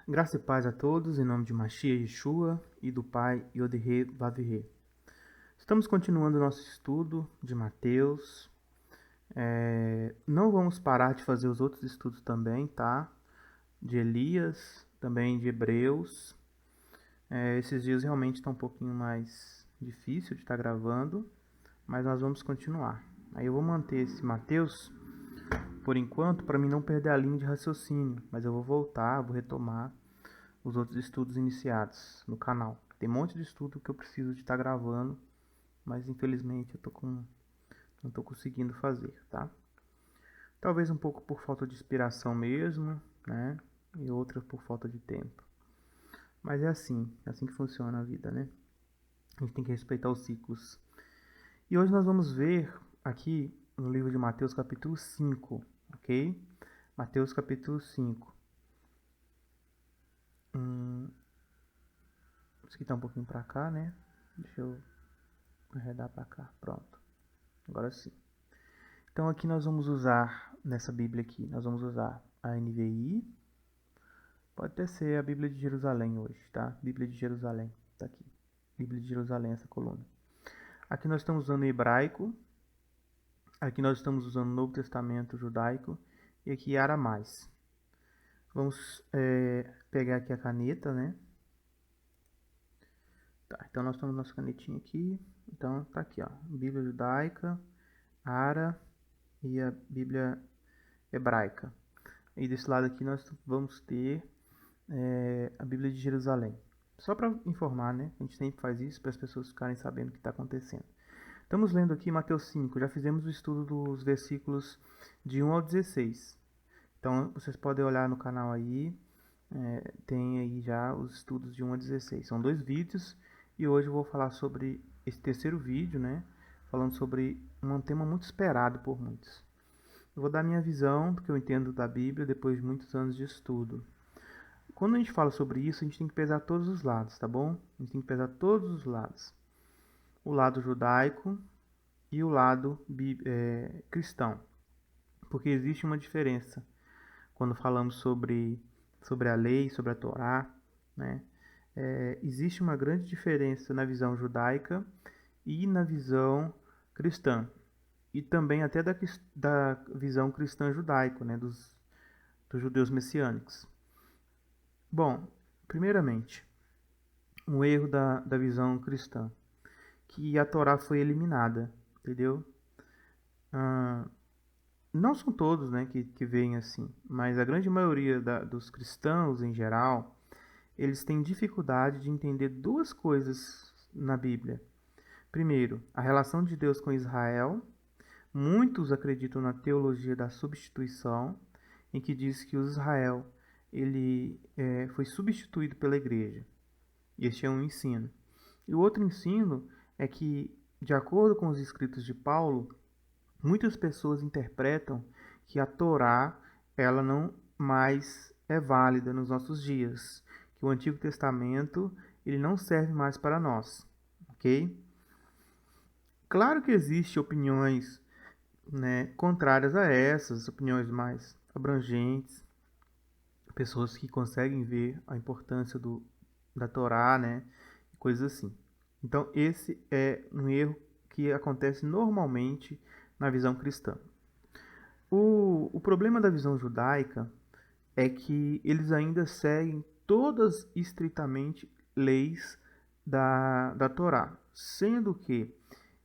Graça e paz a todos, em nome de Mashiach Yeshua e do Pai Yodhe Vavirê. Estamos continuando nosso estudo de Mateus. Não vamos parar de fazer os outros estudos também, tá? De Elias, também de Hebreus. Esses dias realmente estão um pouquinho mais difícil de estar gravando, mas nós vamos continuar. Aí eu vou manter esse Mateus por enquanto para mim não perder a linha de raciocínio, mas eu vou voltar, vou retomar os outros estudos iniciados no canal. Tem um monte de estudo que eu preciso de estar gravando, mas infelizmente não estou conseguindo fazer, tá? Talvez um pouco por falta de inspiração mesmo, né? E outra por falta de tempo. Mas é assim que funciona a vida, né? A gente tem que respeitar os ciclos. E hoje nós vamos ver aqui no livro de Mateus capítulo 5, ok? Mateus capítulo 5. Isso aqui tá um pouquinho pra cá, né? Deixa eu arredar pra cá. Pronto. Agora sim. Então aqui nós vamos usar, nessa Bíblia aqui, nós vamos usar a NVI. Pode até ser a Bíblia de Jerusalém hoje, tá? Bíblia de Jerusalém, tá aqui. Bíblia de Jerusalém, essa coluna. Aqui nós estamos usando o hebraico. Aqui nós estamos usando o Novo Testamento judaico. E aqui aramais. Vamos pegar aqui a caneta, né? Tá, então nós temos nossa canetinha aqui. Então tá aqui, ó. Bíblia judaica, Ara e a Bíblia hebraica. E desse lado aqui nós vamos ter a Bíblia de Jerusalém. Só para informar, né? A gente sempre faz isso para as pessoas ficarem sabendo o que está acontecendo. Estamos lendo aqui Mateus 5. Já fizemos o estudo dos versículos de 1 ao 16. Então vocês podem olhar no canal aí. Tem aí já os estudos de 1 a 16. São 2 vídeos. E hoje eu vou falar sobre esse terceiro vídeo, né? Falando sobre um tema muito esperado por muitos. Eu vou dar minha visão do que eu entendo da Bíblia depois de muitos anos de estudo. Quando a gente fala sobre isso, a gente tem que pesar todos os lados, tá bom? A gente tem que pesar todos os lados. O lado judaico e o lado cristão. Porque existe uma diferença quando falamos sobre a lei, sobre a Torá, né? Existe uma grande diferença na visão judaica e na visão cristã. E também até da visão cristã judaico, né? Dos judeus messiânicos. Bom, primeiramente, um erro da visão cristã, que a Torá foi eliminada, entendeu? Não são todos, né, que veem assim, mas a grande maioria dos cristãos em geral, eles têm dificuldade de entender duas coisas na Bíblia. Primeiro, a relação de Deus com Israel. Muitos acreditam na teologia da substituição, em que diz que o Israel ele foi substituído pela igreja. Este é um ensino. E o outro ensino é que, de acordo com os escritos de Paulo, muitas pessoas interpretam que a Torá ela não mais é válida nos nossos dias, que o Antigo Testamento ele não serve mais para nós, ok? Claro que existem opiniões, né, contrárias a essas, opiniões mais abrangentes, pessoas que conseguem ver a importância da Torá, né, coisas assim. Então esse é um erro que acontece normalmente na visão cristã. O problema da visão judaica é que eles ainda seguem todas estritamente leis da Torá, sendo que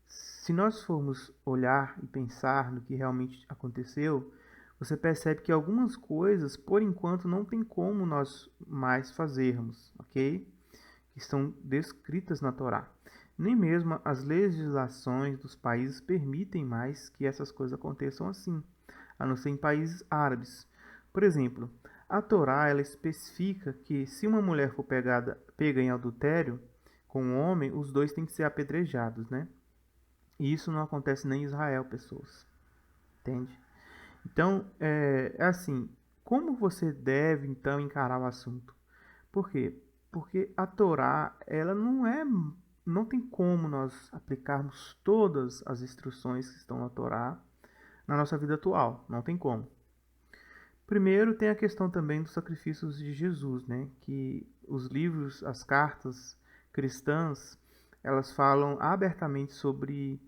se nós formos olhar e pensar no que realmente aconteceu, você percebe que algumas coisas, por enquanto, não tem como nós mais fazermos, ok? Que estão descritas na Torá. Nem mesmo as legislações dos países permitem mais que essas coisas aconteçam assim, a não ser em países árabes. Por exemplo, a Torá ela especifica que se uma mulher for pega em adultério com um homem, os dois têm que ser apedrejados, né? E isso não acontece nem em Israel, pessoas. Entende? Então, é assim, como você deve então encarar o assunto? Por quê? Porque a Torá, ela não tem como nós aplicarmos todas as instruções que estão na Torá na nossa vida atual, não tem como. Primeiro tem a questão também dos sacrifícios de Jesus, né? Que os livros, as cartas cristãs, elas falam abertamente sobre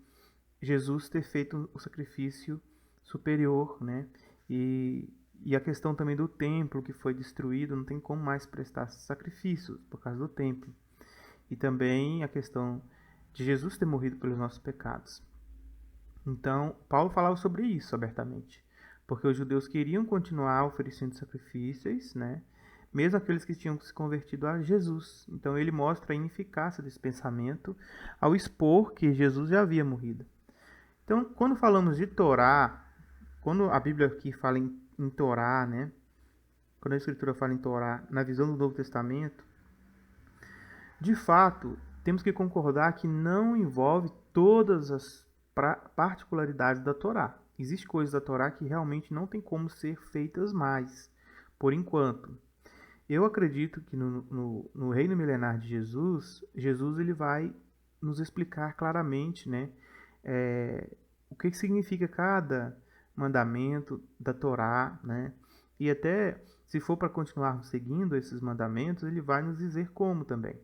Jesus ter feito o sacrifício superior, né? E, e a questão também do templo que foi destruído, não tem como mais prestar sacrifícios por causa do templo. E também a questão de Jesus ter morrido pelos nossos pecados. Então, Paulo falava sobre isso abertamente, porque os judeus queriam continuar oferecendo sacrifícios, né? Mesmo aqueles que tinham se convertido a Jesus. Então, ele mostra a ineficácia desse pensamento ao expor que Jesus já havia morrido. Então, quando falamos de Torá, quando a Bíblia aqui fala em Torá, né? Quando a Escritura fala em Torá, na visão do Novo Testamento, de fato, temos que concordar que não envolve todas as particularidades da Torá. Existem coisas da Torá que realmente não tem como ser feitas mais, por enquanto. Eu acredito que no reino milenar de Jesus, Jesus ele vai nos explicar claramente, né, o que significa cada mandamento da Torá, né, e até se for para continuarmos seguindo esses mandamentos, ele vai nos dizer como também.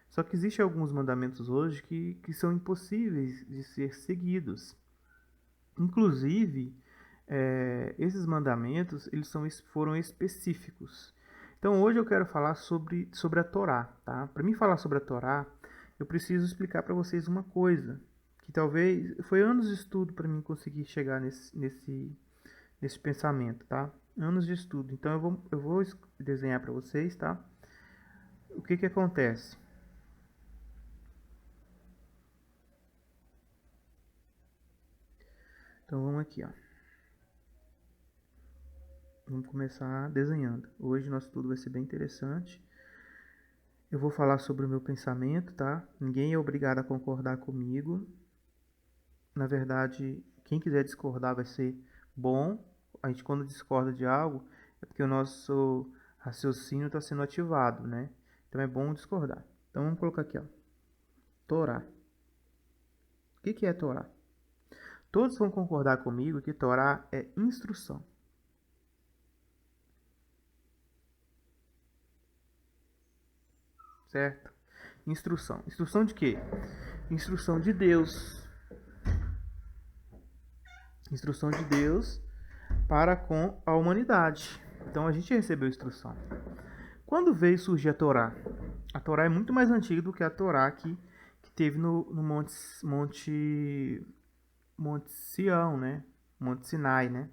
Só que existem alguns mandamentos hoje que são impossíveis de ser seguidos. Inclusive, esses mandamentos eles foram específicos. Então hoje eu quero falar sobre a Torá. Tá? Para mim falar sobre a Torá, eu preciso explicar para vocês uma coisa, que talvez foi anos de estudo para mim conseguir chegar nesse pensamento. Tá? Anos de estudo. Então eu vou desenhar para vocês. Tá? O que acontece? Então vamos aqui, ó. Vamos começar desenhando. Hoje nosso estudo vai ser bem interessante. Eu vou falar sobre o meu pensamento, tá? Ninguém é obrigado a concordar comigo. Na verdade, quem quiser discordar vai ser bom. A gente quando discorda de algo é porque o nosso raciocínio está sendo ativado, né? Então é bom discordar. Então vamos colocar aqui, ó. Torá. O que é Torá? Todos vão concordar comigo que Torá é instrução. Certo? Instrução. Instrução de quê? Instrução de Deus. Instrução de Deus para com a humanidade. Então a gente recebeu instrução. Quando veio surgir a Torá? A Torá é muito mais antiga do que a Torá que teve no Monte Sião, né? Monte Sinai, né?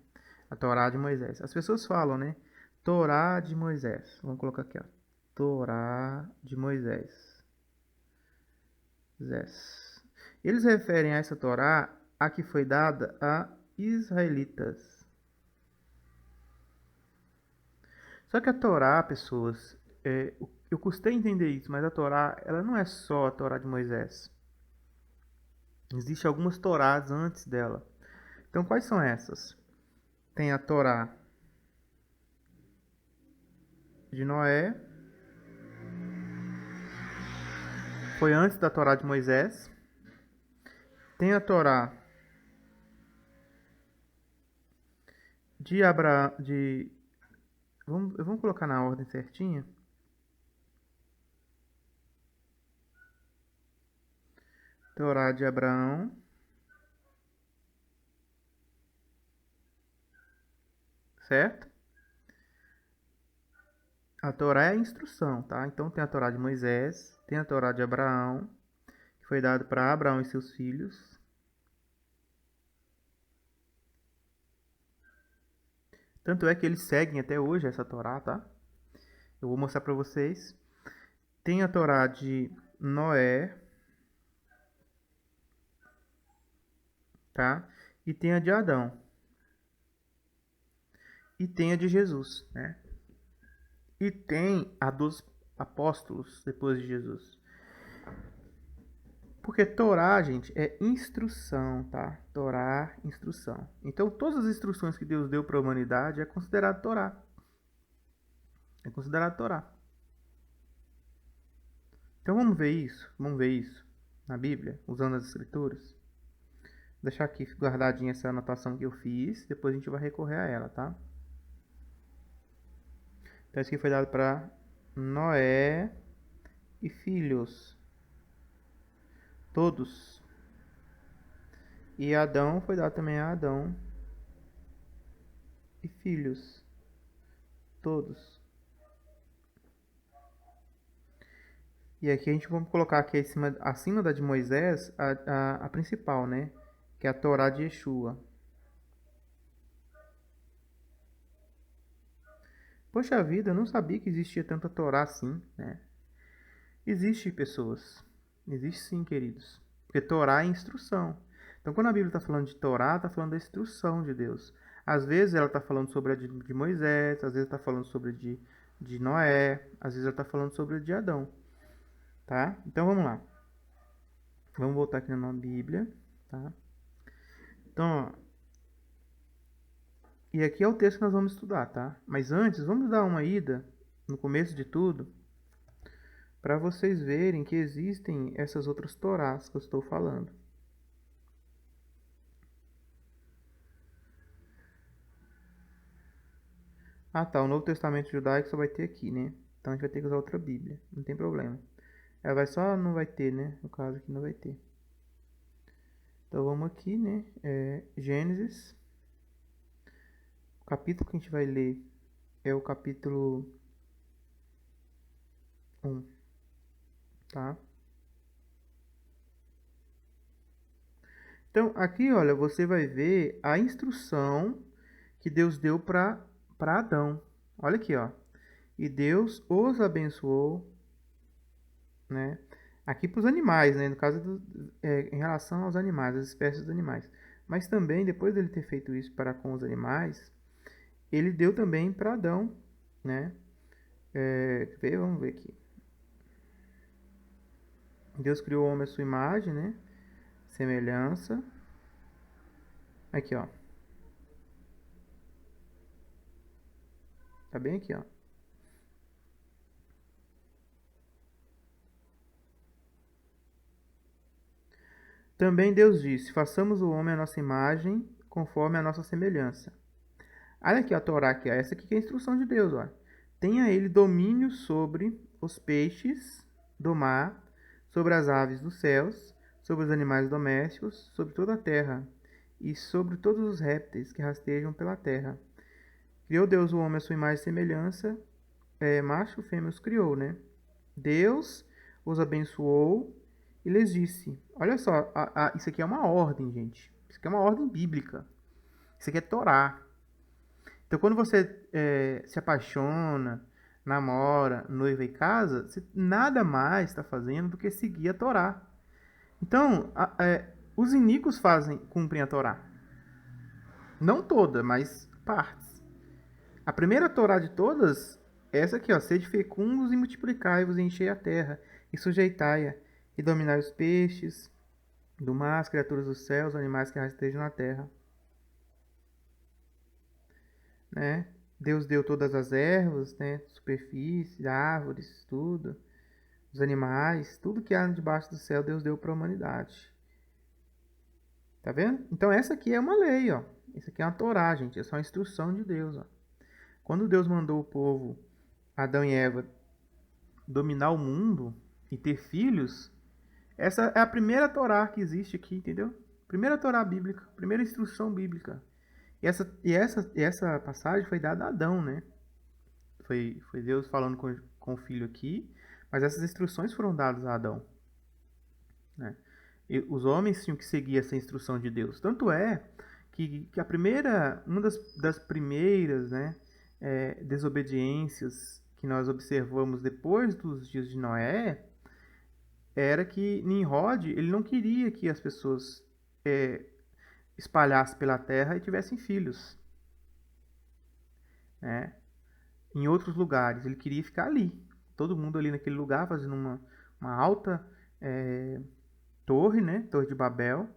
A Torá de Moisés. As pessoas falam, né? Torá de Moisés. Vamos colocar aqui, ó. Torá de Moisés. Eles referem a essa Torá a que foi dada a israelitas. Só que a Torá, pessoas, eu custei entender isso, mas a Torá, ela não é só a Torá de Moisés. Existem algumas Torás antes dela. Então, quais são essas? Tem a Torá de Noé. Foi antes da Torá de Moisés. Tem a Torá de Abraão. Vamos colocar na ordem certinha. Torá de Abraão. Certo? A Torá é a instrução, tá? Então tem a Torá de Moisés, tem a Torá de Abraão, que foi dado para Abraão e seus filhos. Tanto é que eles seguem até hoje essa Torá, tá? Eu vou mostrar para vocês. Tem a Torá de Noé, tá? E tem a de Adão. E tem a de Jesus, né? E tem a dos apóstolos depois de Jesus. Porque Torá, gente, é instrução, tá? Torá, instrução. Então, todas as instruções que Deus deu para a humanidade é considerado Torá. É considerado Torá. Então, vamos ver isso? Vamos ver isso na Bíblia, usando as Escrituras? Vou deixar aqui guardadinha essa anotação que eu fiz, depois a gente vai recorrer a ela, tá? Então isso aqui foi dado para Noé e filhos, todos. E Adão foi dado também a Adão e filhos, todos. E aqui a gente vamos colocar aqui acima da de Moisés a principal, né? Que é a Torá de Yeshua. Poxa vida, eu não sabia que existia tanta Torá assim, né? Existe, pessoas. Existe sim, queridos. Porque Torá é instrução. Então, quando a Bíblia está falando de Torá, está falando da instrução de Deus. Às vezes ela está falando sobre a de Moisés, às vezes está falando sobre a de Noé, às vezes ela está falando sobre a de Adão. Tá? Então, vamos lá. Vamos voltar aqui na Bíblia. Tá? Então, ó, e aqui é o texto que nós vamos estudar, tá? Mas antes, vamos dar uma ida, no começo de tudo, para vocês verem que existem essas outras Torás que eu estou falando. Ah, tá. O Novo Testamento judaico só vai ter aqui, né? Então a gente vai ter que usar outra Bíblia. Não tem problema. Ela vai só, não vai ter, né? No caso aqui não vai ter. Então vamos aqui, né? Gênesis. O capítulo que a gente vai ler é o capítulo 1, tá? Então aqui, olha, você vai ver a instrução que Deus deu para Adão. Olha aqui, ó. E Deus os abençoou, né? Aqui para os animais, né? No caso, em relação aos animais, as espécies dos animais. Mas também, depois dele ter feito isso para com os animais, ele deu também para Adão, né? Vamos ver aqui. Deus criou o homem à sua imagem, né? Semelhança. Aqui, ó. Tá bem aqui, ó. Também Deus disse: façamos o homem à nossa imagem, conforme a nossa semelhança. Olha aqui a Torá, aqui, ó. Essa aqui que é a instrução de Deus, ó. Tenha ele domínio sobre os peixes do mar, sobre as aves dos céus, sobre os animais domésticos, sobre toda a terra, e sobre todos os répteis que rastejam pela terra. Criou Deus o homem à sua imagem e semelhança, macho e fêmea os criou, né? Deus os abençoou e lhes disse: olha só, isso aqui é uma ordem, gente. Isso aqui é uma ordem bíblica. Isso aqui é Torá. Então, quando você se apaixona, namora, noiva e casa, você nada mais está fazendo do que seguir a Torá. Então, os iníquos cumprem a Torá. Não toda, mas partes. A primeira Torá de todas é essa aqui, ó. Sede fecundos e multiplicai-vos, e enchei a terra, e sujeitai-a, e dominai os peixes do mar, as criaturas dos céus, os animais que rastejam na terra. Né? Deus deu todas as ervas, né? Superfície, árvores, tudo. Os animais, tudo que há debaixo do céu, Deus deu para a humanidade. Tá vendo? Então essa aqui é uma lei, ó. Isso aqui é uma Torá, gente. É só uma instrução de Deus, ó. Quando Deus mandou o povo, Adão e Eva, dominar o mundo e ter filhos, essa é a primeira Torá que existe aqui, entendeu? Primeira Torá bíblica, primeira instrução bíblica. E essa passagem foi dada a Adão, né? Foi Deus falando com o filho aqui, mas essas instruções foram dadas a Adão, né? E os homens tinham que seguir essa instrução de Deus. Tanto é que uma das primeiras, né, desobediências que nós observamos depois dos dias de Noé era que Nimrod, ele não queria que as pessoas espalhassem pela terra e tivessem filhos, né? Em outros lugares. Ele queria ficar ali. Todo mundo ali naquele lugar, fazendo uma alta torre, né? Torre de Babel.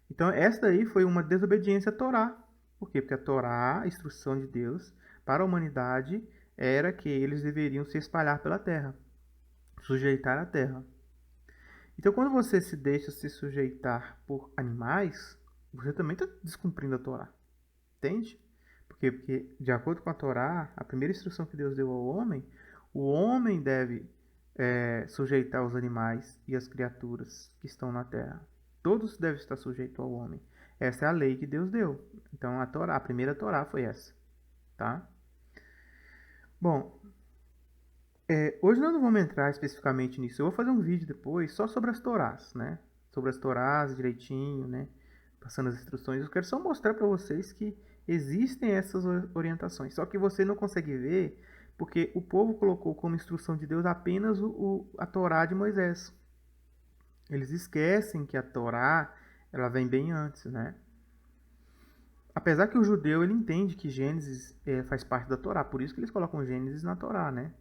Então, essa daí foi uma desobediência à Torá. Por quê? Porque a Torá, a instrução de Deus para a humanidade, era que eles deveriam se espalhar pela terra, sujeitar a terra. Então, quando você se deixa se sujeitar por animais, você também está descumprindo a Torá. Entende? Por quê? Porque, de acordo com a Torá, a primeira instrução que Deus deu ao homem, o homem deve sujeitar os animais e as criaturas que estão na terra. Todos devem estar sujeitos ao homem. Essa é a lei que Deus deu. Então, a Torá, a primeira Torá foi essa, tá? Bom, hoje nós não vamos entrar especificamente nisso. Eu vou fazer um vídeo depois só sobre as Torás, né? Sobre as Torás direitinho, né? Passando as instruções. Eu quero só mostrar para vocês que existem essas orientações. Só que você não consegue ver porque o povo colocou como instrução de Deus apenas a Torá de Moisés. Eles esquecem que a Torá ela vem bem antes, né? Apesar que o judeu ele entende que Gênesis faz parte da Torá, por isso que eles colocam Gênesis na Torá, né?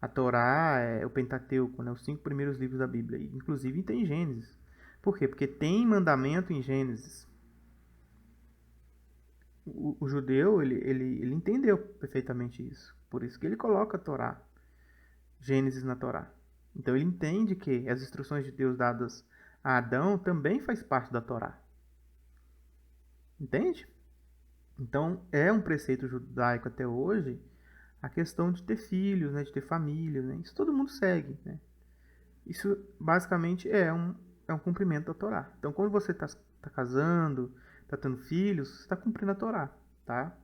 A Torá é o Pentateuco, né? Os 5 primeiros livros da Bíblia. Inclusive tem Gênesis. Por quê? Porque tem mandamento em Gênesis. O judeu, ele entendeu perfeitamente isso. Por isso que ele coloca a Torá, Gênesis na Torá. Então ele entende que as instruções de Deus dadas a Adão também faz parte da Torá. Entende? Então é um preceito judaico até hoje a questão de ter filhos, né? De ter família, né? Isso todo mundo segue, né? Isso basicamente é um cumprimento da Torá. Então, quando você está casando, está tendo filhos, você está cumprindo a Torá, tá?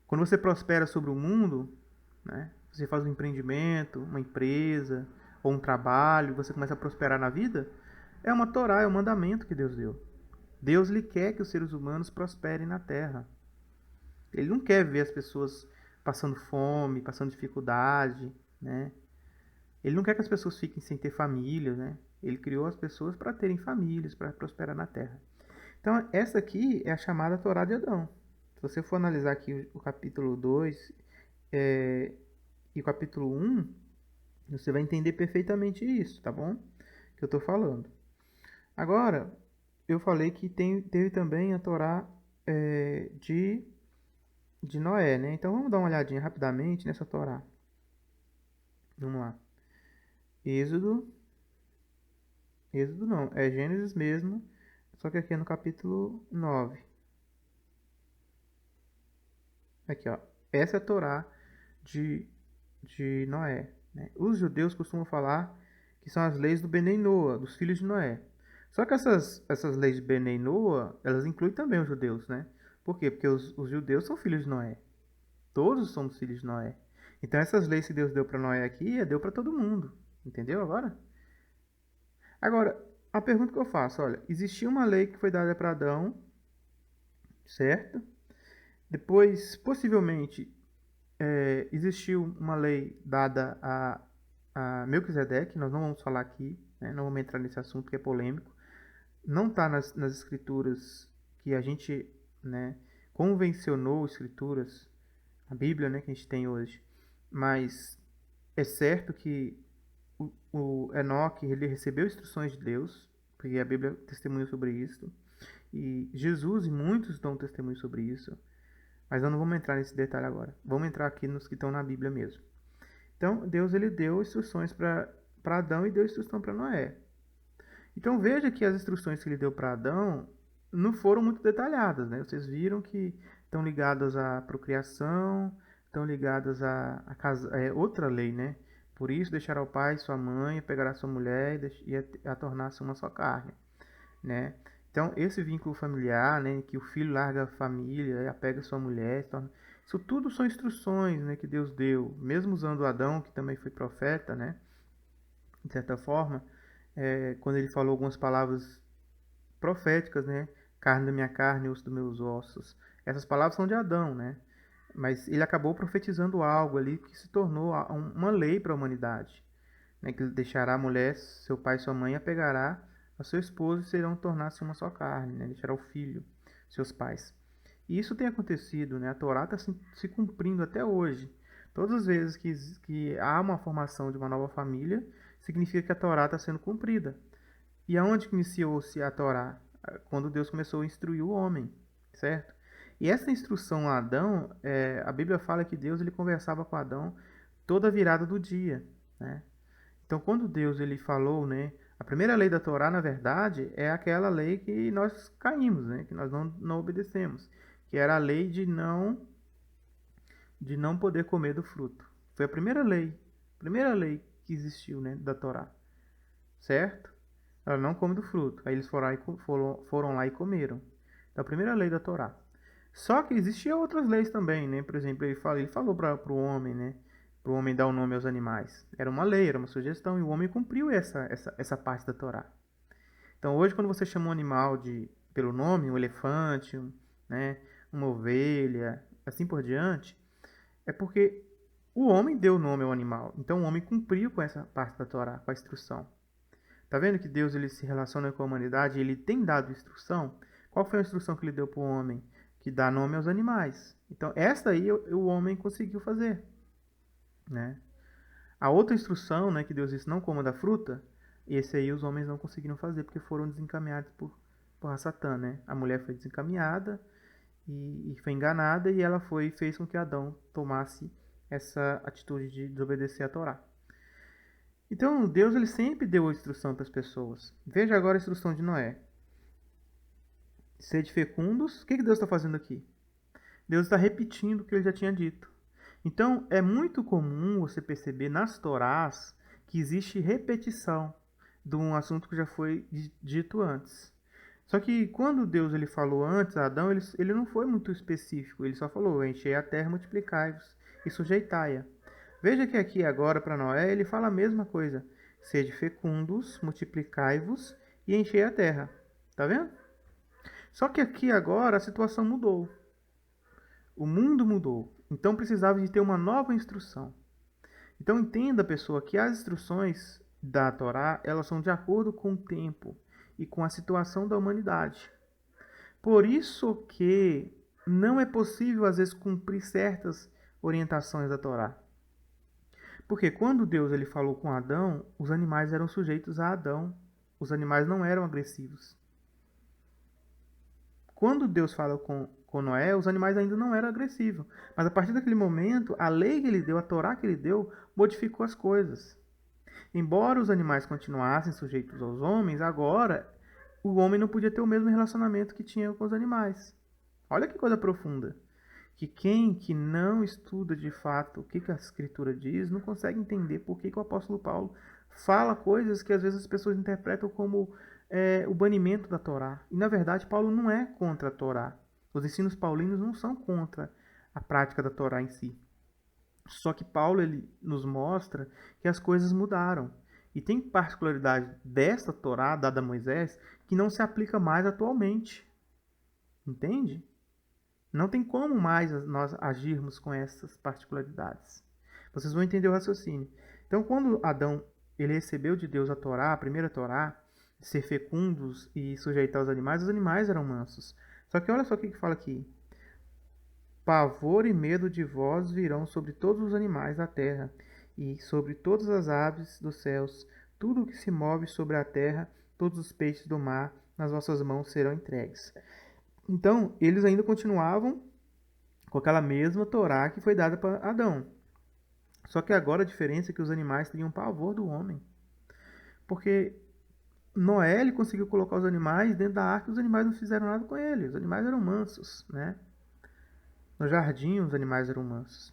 Quando você prospera sobre o mundo, né? Você faz um empreendimento, uma empresa ou um trabalho, você começa a prosperar na vida, é uma Torá, é um mandamento que Deus deu. Deus lhe quer que os seres humanos prosperem na Terra. Ele não quer ver as pessoas passando fome, passando dificuldade, né? Ele não quer que as pessoas fiquem sem ter família, né? Ele criou as pessoas para terem famílias, para prosperar na terra. Então, essa aqui é a chamada Torá de Adão. Se você for analisar aqui o capítulo 2 e o capítulo 1, você vai entender perfeitamente isso, tá bom? Que eu estou falando. Agora, eu falei que teve também a Torá de Noé, né? Então, vamos dar uma olhadinha rapidamente nessa Torá. Vamos lá. Êxodo não, é Gênesis mesmo, só que aqui é no capítulo 9. Aqui, ó. Essa é a Torá de Noé, né? Os judeus costumam falar que são as leis do Benei Noa, dos filhos de Noé. Só que essas leis de Benei Noa, elas incluem também os judeus, né? Por quê? Porque os judeus são filhos de Noé. Todos somos filhos de Noé. Então essas leis que Deus deu para Noé aqui, deu para todo mundo. Entendeu agora? Agora, a pergunta que eu faço, olha, existia uma lei que foi dada para Adão, certo? Depois, possivelmente, existiu uma lei dada a Melquisedeque, nós não vamos falar aqui, né? Não vamos entrar nesse assunto que é polêmico. Não está nas escrituras que a gente, né, convencionou escrituras, a Bíblia, né, que a gente tem hoje. Mas é certo que o Enoque ele recebeu instruções de Deus, porque a Bíblia testemunha sobre isso. E Jesus e muitos dão testemunho sobre isso. Mas nós não vamos entrar nesse detalhe agora. Vamos entrar aqui nos que estão na Bíblia mesmo. Então, Deus ele deu instruções para Adão e deu instrução para Noé. Então, veja que as instruções que ele deu para Adão não foram muito detalhadas, né? Vocês viram que estão ligadas à procriação, estão ligadas a outra lei, né? Por isso deixará o pai e sua mãe, pegará sua mulher e a tornar-se uma só carne, né? Então, esse vínculo familiar, né, que o filho larga a família, apega sua mulher, isso tudo são instruções, né, que Deus deu, mesmo usando Adão, que também foi profeta, né, de certa forma, quando ele falou algumas palavras proféticas, né, carne da minha carne, osso dos meus ossos. Essas palavras são de Adão, né, mas ele acabou profetizando algo ali que se tornou uma lei para a humanidade, né, que ele deixará a mulher, seu pai e sua mãe, apegará a seu esposo e serão tornar-se uma só carne, né? Deixará o filho, seus pais. E isso tem acontecido, né? A Torá está se cumprindo até hoje. Todas as vezes que há uma formação de uma nova família, significa que a Torá está sendo cumprida. E aonde que iniciou-se a Torá? Quando Deus começou a instruir o homem, certo? E essa instrução a Adão, a Bíblia fala que Deus ele conversava com Adão toda a virada do dia, né? Então, quando Deus ele falou, né, a primeira lei da Torá, na verdade, é aquela lei que nós caímos, né, que nós não obedecemos, que era a lei de não poder comer do fruto. Foi a primeira lei que existiu, né, da Torá, certo? Ela não come do fruto. Aí eles foram lá e comeram. Então, a primeira lei da Torá. Só que existiam outras leis também, né? Por exemplo, ele falou para o homem, né? Para o homem dar o nome aos animais. Era uma lei, era uma sugestão, e o homem cumpriu essa parte da Torá. Então, hoje, quando você chama um animal pelo nome, um elefante, né? Uma ovelha, assim por diante, é porque o homem deu o nome ao animal. Então, o homem cumpriu com essa parte da Torá, com a instrução. Tá vendo que Deus ele se relaciona com a humanidade e ele tem dado instrução? Qual foi a instrução que ele deu para o homem? Que dá nome aos animais. Então, essa aí o homem conseguiu fazer, né? A outra instrução, né, que Deus disse não coma da fruta, esse aí os homens não conseguiram fazer porque foram desencaminhados por Satã, né? A mulher foi desencaminhada e foi enganada e ela fez com que Adão tomasse essa atitude de desobedecer a Torá. Então, Deus ele sempre deu a instrução para as pessoas. Veja agora a instrução de Noé. Sede fecundos. O que Deus está fazendo aqui? Deus está repetindo o que ele já tinha dito. Então, é muito comum você perceber nas Torás que existe repetição de um assunto que já foi dito antes. Só que quando Deus ele falou antes a Adão, ele não foi muito específico. Ele só falou, enchei a terra, multiplicai-vos e sujeitai-a. Veja que aqui agora para Noé ele fala a mesma coisa. Sede fecundos, multiplicai-vos e enchei a terra. Tá vendo? Só que aqui agora a situação mudou. O mundo mudou. Então precisava de ter uma nova instrução. Então entenda, pessoa, que as instruções da Torá, elas são de acordo com o tempo e com a situação da humanidade. Por isso que não é possível às vezes cumprir certas orientações da Torá. Porque quando Deus ele falou com Adão, os animais eram sujeitos a Adão. Os animais não eram agressivos. Quando Deus fala com Noé, os animais ainda não eram agressivos. Mas a partir daquele momento, a lei que ele deu, a Torá que ele deu, modificou as coisas. Embora os animais continuassem sujeitos aos homens, agora o homem não podia ter o mesmo relacionamento que tinha com os animais. Olha que coisa profunda. Que quem que não estuda de fato o que a Escritura diz, não consegue entender por que o apóstolo Paulo fala coisas que às vezes as pessoas interpretam como o banimento da Torá. E na verdade Paulo não é contra a Torá. Os ensinos paulinos não são contra a prática da Torá em si. Só que Paulo ele nos mostra que as coisas mudaram. E tem particularidade desta Torá dada a Moisés que não se aplica mais atualmente. Entende? Não tem como mais nós agirmos com essas particularidades. Vocês vão entender o raciocínio. Então, quando Adão ele recebeu de Deus a Torá, a primeira Torá, de ser fecundos e sujeitar os animais eram mansos. Só que olha só o que fala aqui. Pavor e medo de vós virão sobre todos os animais da terra e sobre todas as aves dos céus. Tudo o que se move sobre a terra, todos os peixes do mar, nas vossas mãos serão entregues. Então, eles ainda continuavam com aquela mesma Torá que foi dada para Adão. Só que agora a diferença é que os animais tinham pavor do homem. Porque Noé ele conseguiu colocar os animais dentro da arca e os animais não fizeram nada com ele. Os animais eram mansos, né? No jardim os animais eram mansos.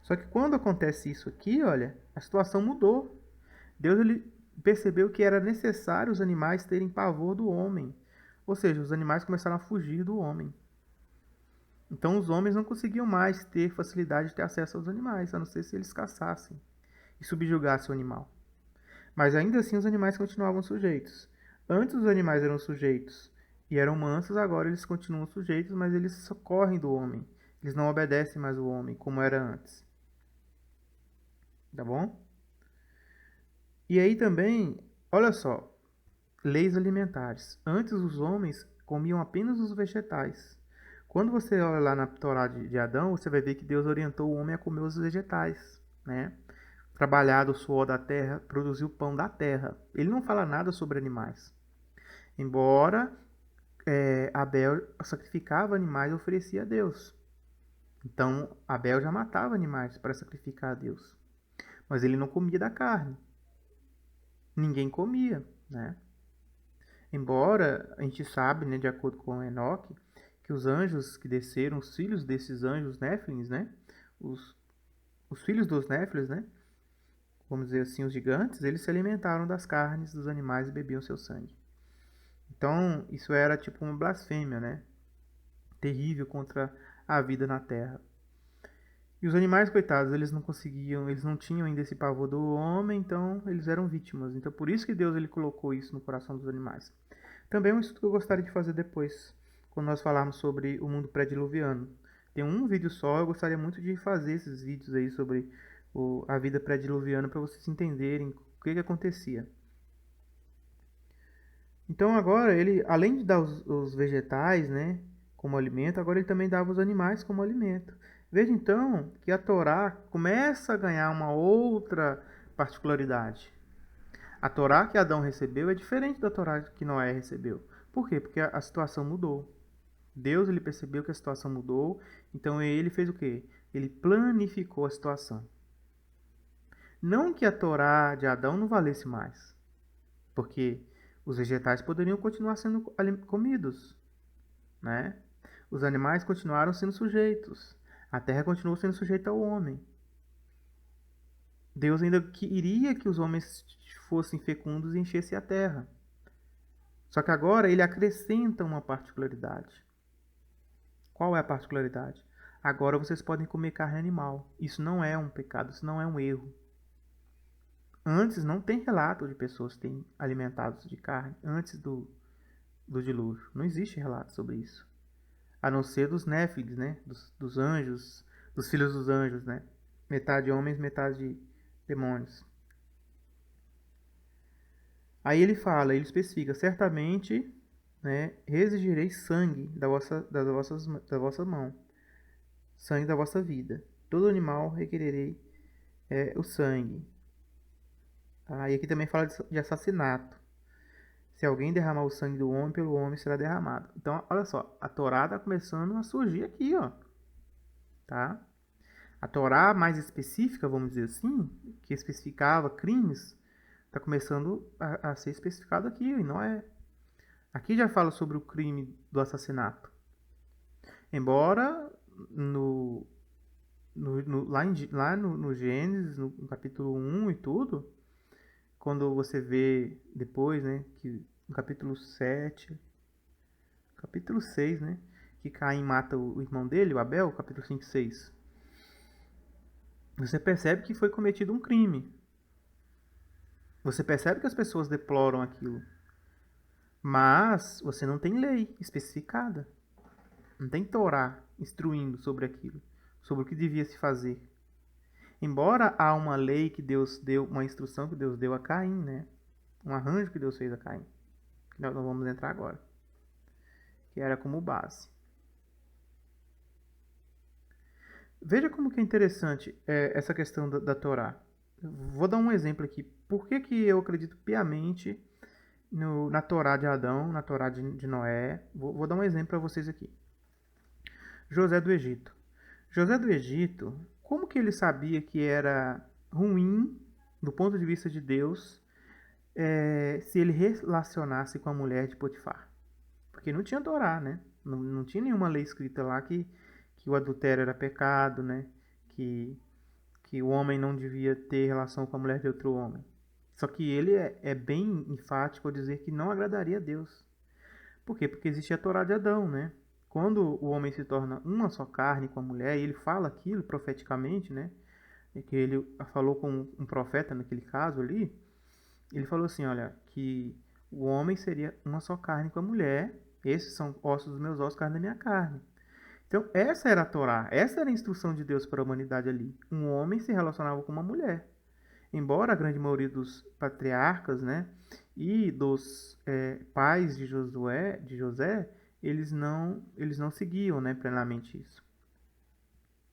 Só que quando acontece isso aqui, olha, a situação mudou. Deus ele percebeu que era necessário os animais terem pavor do homem. Ou seja, os animais começaram a fugir do homem. Então os homens não conseguiam mais ter facilidade de ter acesso aos animais, a não ser se eles caçassem e subjugassem o animal. Mas ainda assim os animais continuavam sujeitos. Antes os animais eram sujeitos e eram mansos, agora eles continuam sujeitos, mas eles socorrem do homem. Eles não obedecem mais o homem, como era antes. Tá bom? E aí também, olha só, leis alimentares. Antes os homens comiam apenas os vegetais. Quando você olha lá na Torá de Adão, você vai ver que Deus orientou o homem a comer os vegetais, né? Trabalhar do suor da terra, produzir o pão da terra. Ele não fala nada sobre animais. Embora Abel sacrificava animais e oferecia a Deus. Então Abel já matava animais para sacrificar a Deus. Mas ele não comia da carne. Ninguém comia, né? Embora a gente sabe, né, de acordo com Enoque, que os anjos que desceram, os filhos desses anjos Néfilins, né? Os, os filhos dos Néfilins, né? Vamos dizer assim, os gigantes, eles se alimentaram das carnes dos animais e bebiam seu sangue. Então, isso era tipo uma blasfêmia, né? Terrível contra a vida na terra. E os animais, coitados, eles não conseguiam, eles não tinham ainda esse pavor do homem, então eles eram vítimas. Então, por isso que Deus ele colocou isso no coração dos animais. Também é um estudo que eu gostaria de fazer depois, quando nós falarmos sobre o mundo pré-diluviano. Tem um vídeo só, eu gostaria muito de fazer esses vídeos aí sobre a vida pré-diluviana para vocês entenderem o que acontecia. Então agora ele, além de dar os vegetais, né, como alimento, agora ele também dava os animais como alimento. Veja então que a Torá começa a ganhar uma outra particularidade. A Torá que Adão recebeu é diferente da Torá que Noé recebeu. Por quê? Porque a situação mudou. Deus ele percebeu que a situação mudou, então ele fez o quê? Ele planificou a situação. Não que a Torá de Adão não valesse mais, porque os vegetais poderiam continuar sendo comidos, né? Os animais continuaram sendo sujeitos. A terra continuou sendo sujeita ao homem. Deus ainda queria que os homens fossem fecundos e enchessem a terra. Só que agora ele acrescenta uma particularidade. Qual é a particularidade? Agora vocês podem comer carne animal. Isso não é um pecado, isso não é um erro. Antes não tem relato de pessoas que têm alimentados de carne antes do dilúvio. Não existe relato sobre isso. A não ser dos néfilis, né? Dos anjos, dos filhos dos anjos, né? Metade homens, metade demônios. Aí ele fala, ele especifica, certamente, né, exigirei sangue da vossa mão, sangue da vossa vida. Todo animal requererei o sangue. E aqui também fala de assassinato. Se alguém derramar o sangue do homem, pelo homem será derramado. Então, olha só, a Torá está começando a surgir aqui, ó. Tá? A Torá mais específica, vamos dizer assim, que especificava crimes, está começando a ser especificado aqui, e não é. Aqui já fala sobre o crime do assassinato. Embora lá no Gênesis, no capítulo 1 e tudo, quando você vê depois, né, que no capítulo 7, capítulo 6, né, que Caim mata o irmão dele, o Abel, capítulo 5 e 6, você percebe que foi cometido um crime. Você percebe que as pessoas deploram aquilo. Mas você não tem lei especificada. Não tem Torá instruindo sobre aquilo, sobre o que devia se fazer. Embora há uma lei que Deus deu, uma instrução que Deus deu a Caim, né? Um arranjo que Deus fez a Caim, que nós não vamos entrar agora, que era como base. Veja como que é interessante essa questão da Torá. Vou dar um exemplo aqui. Por que eu acredito piamente na Torá de Adão, na Torá de Noé? Vou dar um exemplo para vocês aqui. José do Egito. José do Egito, como que ele sabia que era ruim, do ponto de vista de Deus, se ele relacionasse com a mulher de Potifar? Porque não tinha Torá, né? Não tinha nenhuma lei escrita lá que o adultério era pecado, né? Que o homem não devia ter relação com a mulher de outro homem. Só que ele é bem enfático ao dizer que não agradaria a Deus. Por quê? Porque existia a Torá de Adão, né? Quando o homem se torna uma só carne com a mulher, e ele fala aquilo profeticamente, né? Que ele falou com um profeta naquele caso ali, ele falou assim, olha, que o homem seria uma só carne com a mulher, esses são ossos dos meus ossos, carne da minha carne. Então, essa era a Torá, essa era a instrução de Deus para a humanidade ali. Um homem se relacionava com uma mulher. Embora a grande maioria dos patriarcas, né, e dos pais de José, eles não seguiam, né, plenamente isso.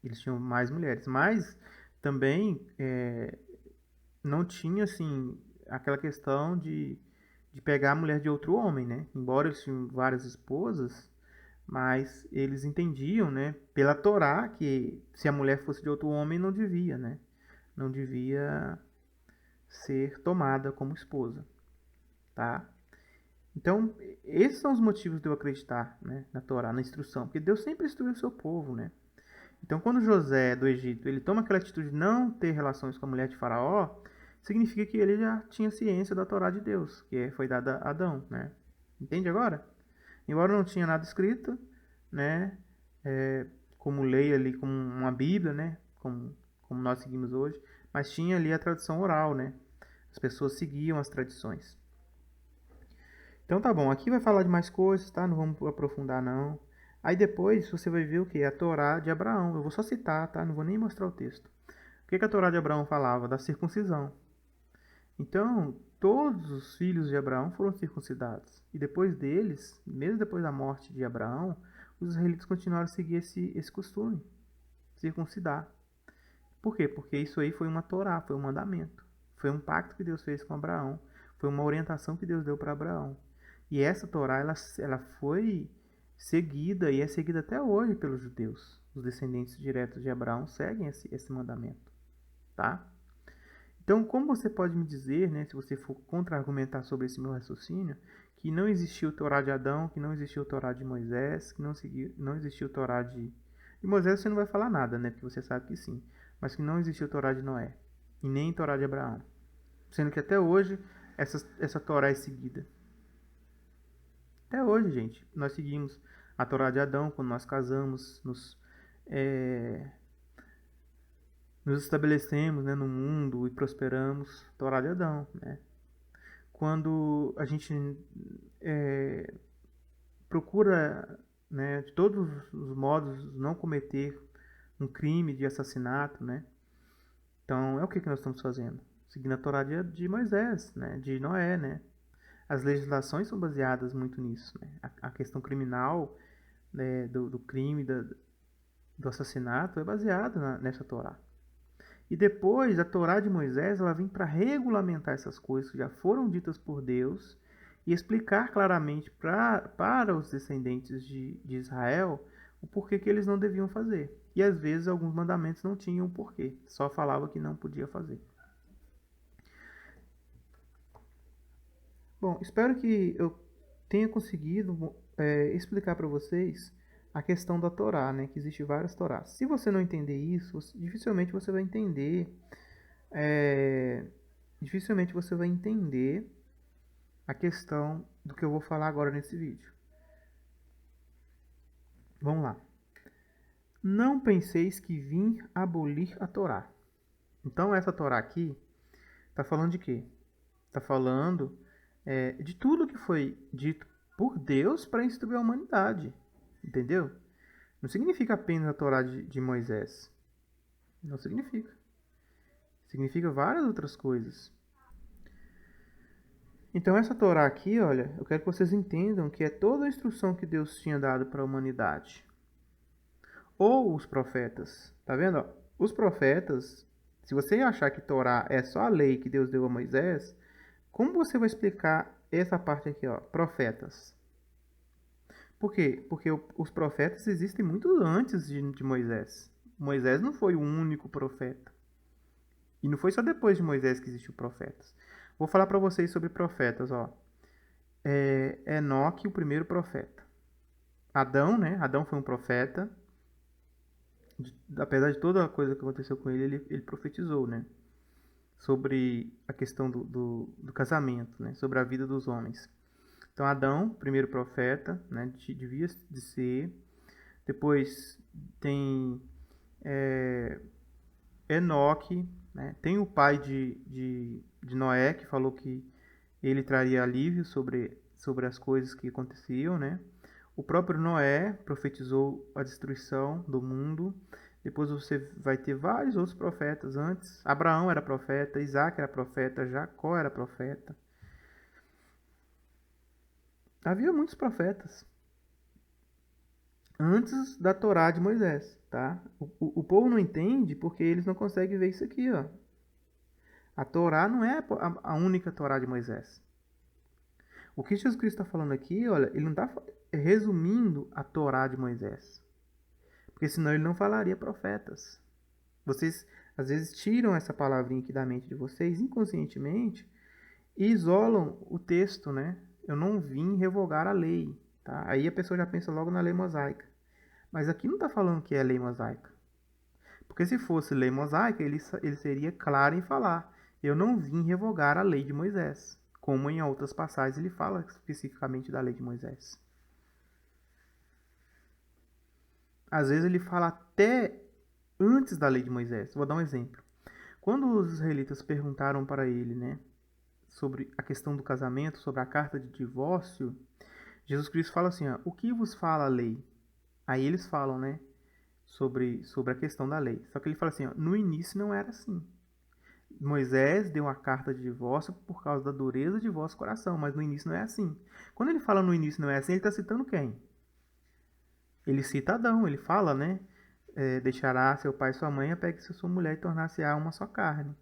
Eles tinham mais mulheres, mas também não tinha assim aquela questão de pegar a mulher de outro homem, né? Embora eles tinham várias esposas, mas eles entendiam, né, pela Torá, que se a mulher fosse de outro homem não devia, né? Não devia ser tomada como esposa, tá? Então, esses são os motivos de eu acreditar, né, na Torá, na instrução, porque Deus sempre instruiu o seu povo, né? Então, quando José do Egito ele toma aquela atitude de não ter relações com a mulher de Faraó, significa que ele já tinha ciência da Torá de Deus, que foi dada a Adão, né? Entende agora? Embora não tinha nada escrito, né, como lei ali, como uma Bíblia, né, como nós seguimos hoje, mas tinha ali a tradição oral, né? As pessoas seguiam as tradições. Então tá bom, aqui vai falar de mais coisas, tá? Não vamos aprofundar não. Aí depois você vai ver o que? A Torá de Abraão. Eu vou só citar, tá? Não vou nem mostrar o texto. O que a Torá de Abraão falava? Da circuncisão. Então, todos os filhos de Abraão foram circuncidados. E depois deles, mesmo depois da morte de Abraão, os israelitas continuaram a seguir esse costume, circuncidar. Por quê? Porque isso aí foi uma Torá, foi um mandamento. Foi um pacto que Deus fez com Abraão. Foi uma orientação que Deus deu para Abraão. E essa Torá, ela foi seguida e é seguida até hoje pelos judeus. Os descendentes diretos de Abraão seguem esse mandamento, tá? Então, como você pode me dizer, né, se você for contra-argumentar sobre esse meu raciocínio, que não existiu o Torá de Adão, que não existiu o Torá de Moisés, que não existiu o Torá de Moisés, você não vai falar nada, né, porque você sabe que sim, mas que não existiu o Torá de Noé, e nem o Torá de Abraão, sendo que até hoje essa Torá é seguida. Até hoje, gente, nós seguimos a Torá de Adão quando nós casamos, nos estabelecemos, né, no mundo e prosperamos. Torá de Adão, né? Quando a gente procura, né, de todos os modos não cometer um crime de assassinato, né? Então é o que nós estamos fazendo? Seguindo a Torá de Moisés, né, de Noé, né? As legislações são baseadas muito nisso, né? A questão criminal, né, do crime, do assassinato é baseada nessa Torá. E depois, a Torá de Moisés, ela vem para regulamentar essas coisas que já foram ditas por Deus e explicar claramente para os descendentes de Israel o porquê que eles não deviam fazer. E às vezes alguns mandamentos não tinham porquê, só falava que não podia fazer. Bom, espero que eu tenha conseguido explicar para vocês a questão da Torá, né? Que existe várias Torás. Se você não entender isso, dificilmente você vai entender a questão do que eu vou falar agora nesse vídeo. Vamos lá. Não penseis que vim abolir a Torá. Então essa Torá aqui está falando de quê? Está falando de tudo que foi dito por Deus para instruir a humanidade. Entendeu? Não significa apenas a Torá de Moisés. Não significa. Significa várias outras coisas. Então essa Torá aqui, olha, eu quero que vocês entendam que é toda a instrução que Deus tinha dado para a humanidade. Ou os profetas. Tá vendo? Ó? Os profetas, se você achar que Torá é só a lei que Deus deu a Moisés, como você vai explicar essa parte aqui, ó? Profetas. Por quê? Porque os profetas existem muito antes de Moisés. Moisés não foi o único profeta. E não foi só depois de Moisés que existiu profetas. Vou falar para vocês sobre profetas, ó. Enoque, o primeiro profeta. Adão, né? Adão foi um profeta. Apesar de toda a coisa que aconteceu com ele, ele profetizou, né? Sobre a questão do casamento, né? Sobre a vida dos homens. Então, Adão, primeiro profeta, né? Devia de ser. Depois tem Enoque, né? Tem o pai de Noé, que falou que ele traria alívio sobre as coisas que aconteciam, né? O próprio Noé profetizou a destruição do mundo. Depois você vai ter vários outros profetas antes. Abraão era profeta, Isaac era profeta, Jacó era profeta. Havia muitos profetas antes da Torá de Moisés, tá? O povo não entende porque eles não conseguem ver isso aqui, ó. A Torá não é a única Torá de Moisés. O que Jesus Cristo está falando aqui, olha, ele não está resumindo a Torá de Moisés. Porque senão ele não falaria profetas. Vocês, às vezes, tiram essa palavrinha aqui da mente de vocês, inconscientemente, e isolam o texto, né? Eu não vim revogar a lei. Tá? Aí a pessoa já pensa logo na lei mosaica. Mas aqui não está falando que é lei mosaica. Porque se fosse lei mosaica, ele seria claro em falar: eu não vim revogar a lei de Moisés. Como em outras passagens ele fala especificamente da lei de Moisés. Às vezes ele fala até antes da lei de Moisés. Vou dar um exemplo. Quando os israelitas perguntaram para ele, né, sobre a questão do casamento, sobre a carta de divórcio, Jesus Cristo fala assim, ó, o que vos fala a lei? Aí eles falam, né, sobre a questão da lei. Só que ele fala assim, ó, no início não era assim. Moisés deu a carta de divórcio por causa da dureza de vosso coração, mas no início não é assim. Quando ele fala no início não é assim, ele está citando quem? Ele cita Adão, ele fala, né? Deixará seu pai e sua mãe, apegue-se a sua mulher e tornar-se-á uma só carne.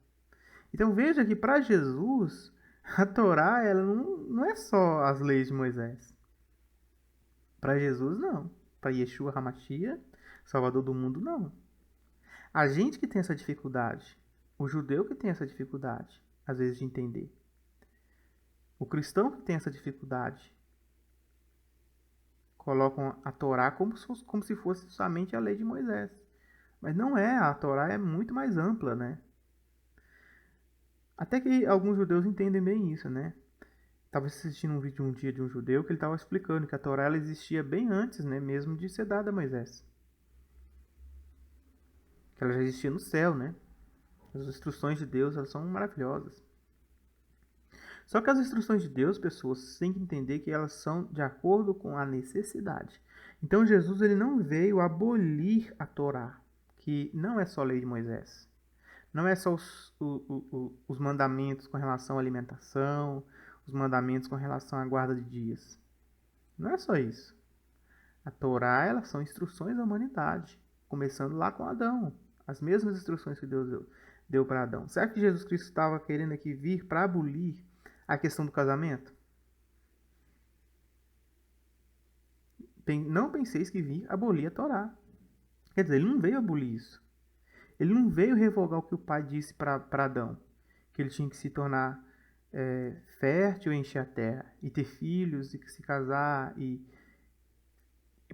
Então veja que para Jesus, a Torá ela não é só as leis de Moisés. Para Jesus, não. Para Yeshua HaMashiach, Salvador do mundo, não. A gente que tem essa dificuldade, o judeu que tem essa dificuldade, às vezes, de entender. O cristão que tem essa dificuldade, colocam a Torá como se fosse somente a lei de Moisés. Mas não é, a Torá é muito mais ampla, né? Até que alguns judeus entendem bem isso, né? Estava assistindo um vídeo um dia de um judeu que ele estava explicando que a Torá ela existia bem antes, né, mesmo de ser dada a Moisés. Que ela já existia no céu, né? As instruções de Deus, elas são maravilhosas. Só que as instruções de Deus, pessoas, têm que entender que elas são de acordo com a necessidade. Então Jesus ele não veio abolir a Torá, que não é só a lei de Moisés. Não é só os mandamentos com relação à alimentação, os mandamentos com relação à guarda de dias. Não é só isso. A Torá, elas são instruções da humanidade, começando lá com Adão. As mesmas instruções que Deus deu para Adão. Será que Jesus Cristo estava querendo aqui vir para abolir a questão do casamento? Não penseis que vir abolir a Torá. Quer dizer, ele não veio abolir isso. Ele não veio revogar o que o pai disse para Adão, que ele tinha que se tornar fértil e encher a terra, e ter filhos, e se casar, e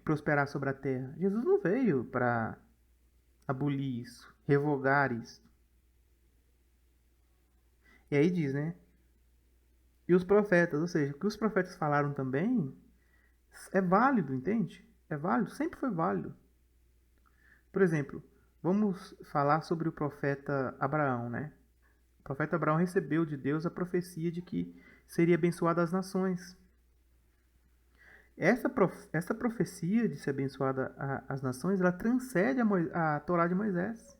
prosperar sobre a terra. Jesus não veio para abolir isso, revogar isso. E aí diz, né? E os profetas, ou seja, o que os profetas falaram também é válido, entende? É válido, sempre foi válido. Por exemplo, vamos falar sobre o profeta Abraão, né? O profeta Abraão recebeu de Deus a profecia de que seria abençoado as nações. Essa profecia de ser abençoada as nações, ela transcende a Torá de Moisés.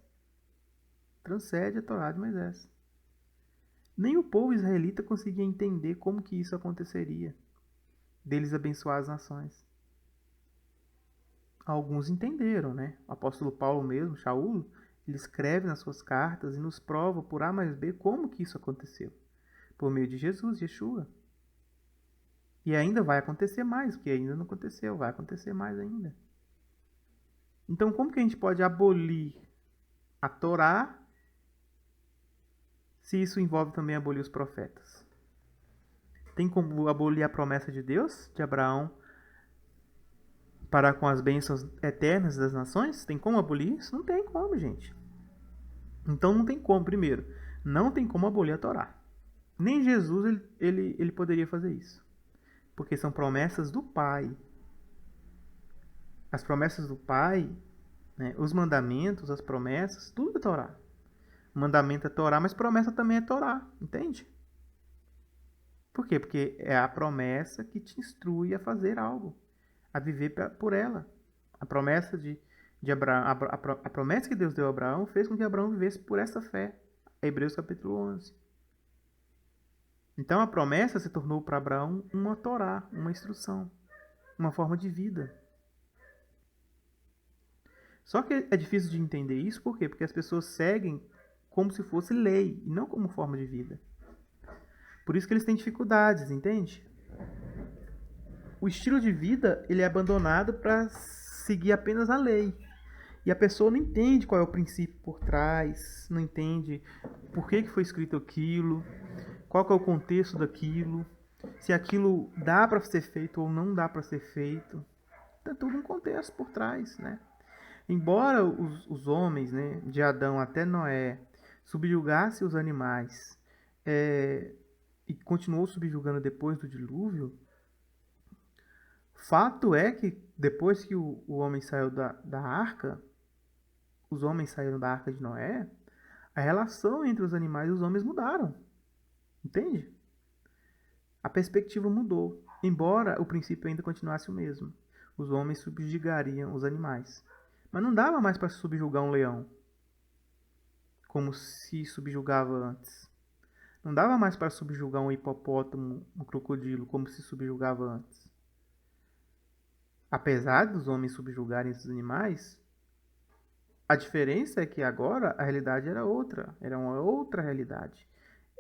Transcende a Torá de Moisés. Nem o povo israelita conseguia entender como que isso aconteceria, deles abençoar as nações. Alguns entenderam, né? O apóstolo Paulo mesmo, Shaul, ele escreve nas suas cartas e nos prova por A mais B como que isso aconteceu. Por meio de Jesus, Yeshua. E ainda vai acontecer mais, porque ainda não aconteceu, vai acontecer mais ainda. Então, como que a gente pode abolir a Torá se isso envolve também abolir os profetas? Tem como abolir a promessa de Deus, de Abraão, para com as bênçãos eternas das nações? Tem como abolir isso? Não tem como, gente. Então não tem como, primeiro, não tem como abolir a Torá. Nem Jesus ele poderia fazer isso. Porque são promessas do Pai. As promessas do Pai, né, os mandamentos, as promessas, tudo é Torá. Mandamento é Torá, mas promessa também é Torá, entende? Por quê? Porque é a promessa que te instrui a fazer algo, a viver por ela. A promessa de Abraão, a promessa que Deus deu a Abraão fez com que Abraão vivesse por essa fé. Hebreus capítulo 11. Então a promessa se tornou para Abraão uma Torá, uma instrução, uma forma de vida. Só que é difícil de entender isso, por quê? Porque as pessoas seguem como se fosse lei, e não como forma de vida. Por isso que eles têm dificuldades, entende? O estilo de vida ele é abandonado para seguir apenas a lei. E a pessoa não entende qual é o princípio por trás, não entende por que foi escrito aquilo, qual que é o contexto daquilo. se aquilo dá para ser feito ou não dá para ser feito. Tem todo um contexto por trás, né? Embora os homens, né, de Adão até Noé, subjugassem os animais, e continuou subjugando depois do dilúvio, fato é que depois que o homem saiu da arca, os homens saíram da arca de Noé, a relação entre os animais e os homens mudaram. Entende? A perspectiva mudou, embora o princípio ainda continuasse o mesmo. Os homens subjugariam os animais. Mas não dava mais para subjugar um leão, como se subjugava antes. Não dava mais para subjugar um hipopótamo, um crocodilo, como se subjugava antes. Apesar dos homens subjugarem esses animais, a diferença é que agora a realidade era outra. Era uma outra realidade.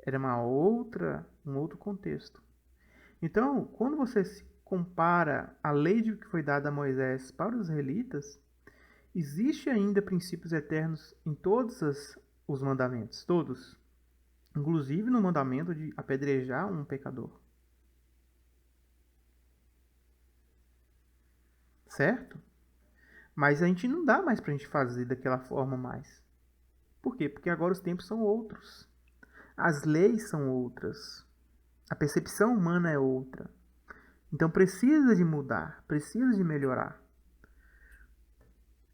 Era um outro contexto. Então, quando você se compara a lei que foi dada a Moisés para os israelitas, existe ainda princípios eternos em todos os mandamentos, todos. Inclusive no mandamento de apedrejar um pecador. Certo? Mas a gente não dá mais pra gente fazer daquela forma mais. Por quê? Porque agora os tempos são outros. As leis são outras. A percepção humana é outra. Então precisa de mudar, precisa de melhorar.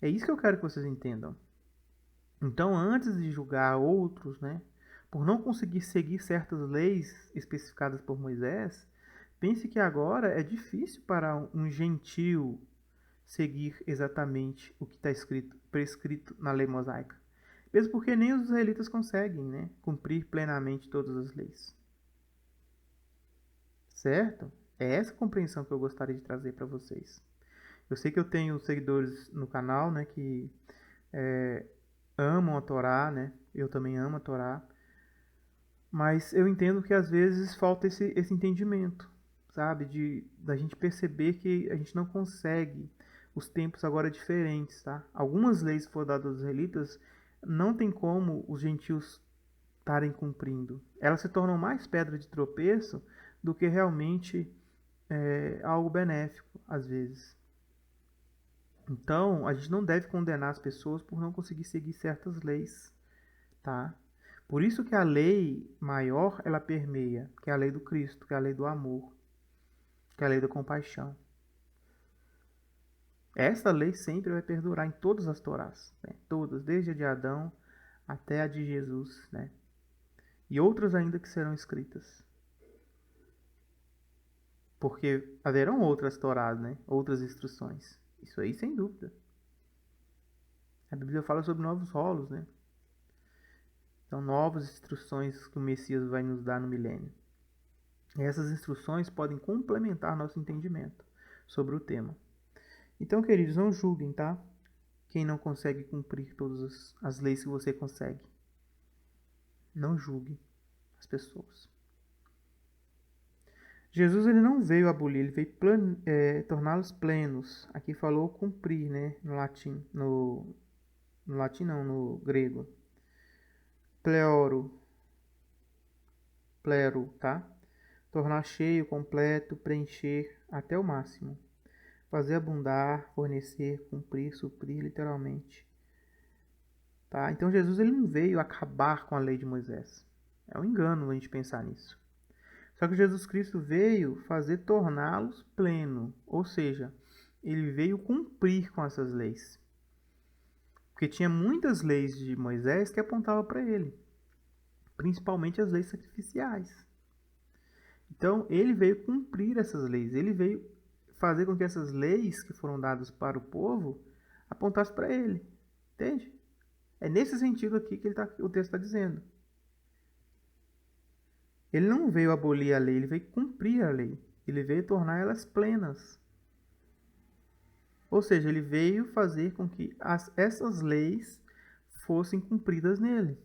É isso que eu quero que vocês entendam. Então, antes de julgar outros, né, por não conseguir seguir certas leis especificadas por Moisés, pense que agora é difícil para um gentio seguir exatamente o que está prescrito na lei mosaica. Mesmo porque nem os israelitas conseguem, né, cumprir plenamente todas as leis. Certo? É essa compreensão que eu gostaria de trazer para vocês. Eu sei que eu tenho seguidores no canal, né, que amam a Torá, né? Eu também amo a Torá. Mas eu entendo que às vezes falta esse entendimento, sabe? Da gente perceber que a gente não consegue. Os tempos agora diferentes, tá? Algumas leis que foram dadas aos israelitas não tem como os gentios estarem cumprindo. Elas se tornam mais pedra de tropeço do que realmente algo benéfico, às vezes. Então, a gente não deve condenar as pessoas por não conseguir seguir certas leis, tá? Por isso que a lei maior, ela permeia, que é a lei do Cristo, que é a lei do amor, que é a lei da compaixão. Essa lei sempre vai perdurar em todas as Torás, né? Todas, desde a de Adão até a de Jesus, né? E outras ainda que serão escritas. Porque haverão outras Torás, né? Outras instruções. Isso aí sem dúvida. A Bíblia fala sobre novos rolos, né? São novas instruções que o Messias vai nos dar no milênio. E essas instruções podem complementar nosso entendimento sobre o tema. Então, queridos, não julguem, tá? Quem não consegue cumprir todas as leis que você consegue. Não julgue as pessoas. Jesus ele não veio abolir, ele veio torná-los plenos. Aqui falou cumprir, né? No latim. No latim não, no grego. Pleoro. Plero, tá? Tornar cheio, completo, preencher até o máximo. Fazer abundar, fornecer, cumprir, suprir, literalmente. Tá? Então Jesus ele não veio acabar com a lei de Moisés. É um engano a gente pensar nisso. Só que Jesus Cristo veio fazer torná-los pleno, ou seja, ele veio cumprir com essas leis. Porque tinha muitas leis de Moisés que apontavam para ele, principalmente as leis sacrificiais. Então, ele veio cumprir essas leis, ele veio fazer com que essas leis que foram dadas para o povo apontassem para ele. Entende? É nesse sentido aqui que o texto está dizendo. Ele não veio abolir a lei, ele veio cumprir a lei. Ele veio tornar elas plenas. Ou seja, ele veio fazer com que essas leis fossem cumpridas nele.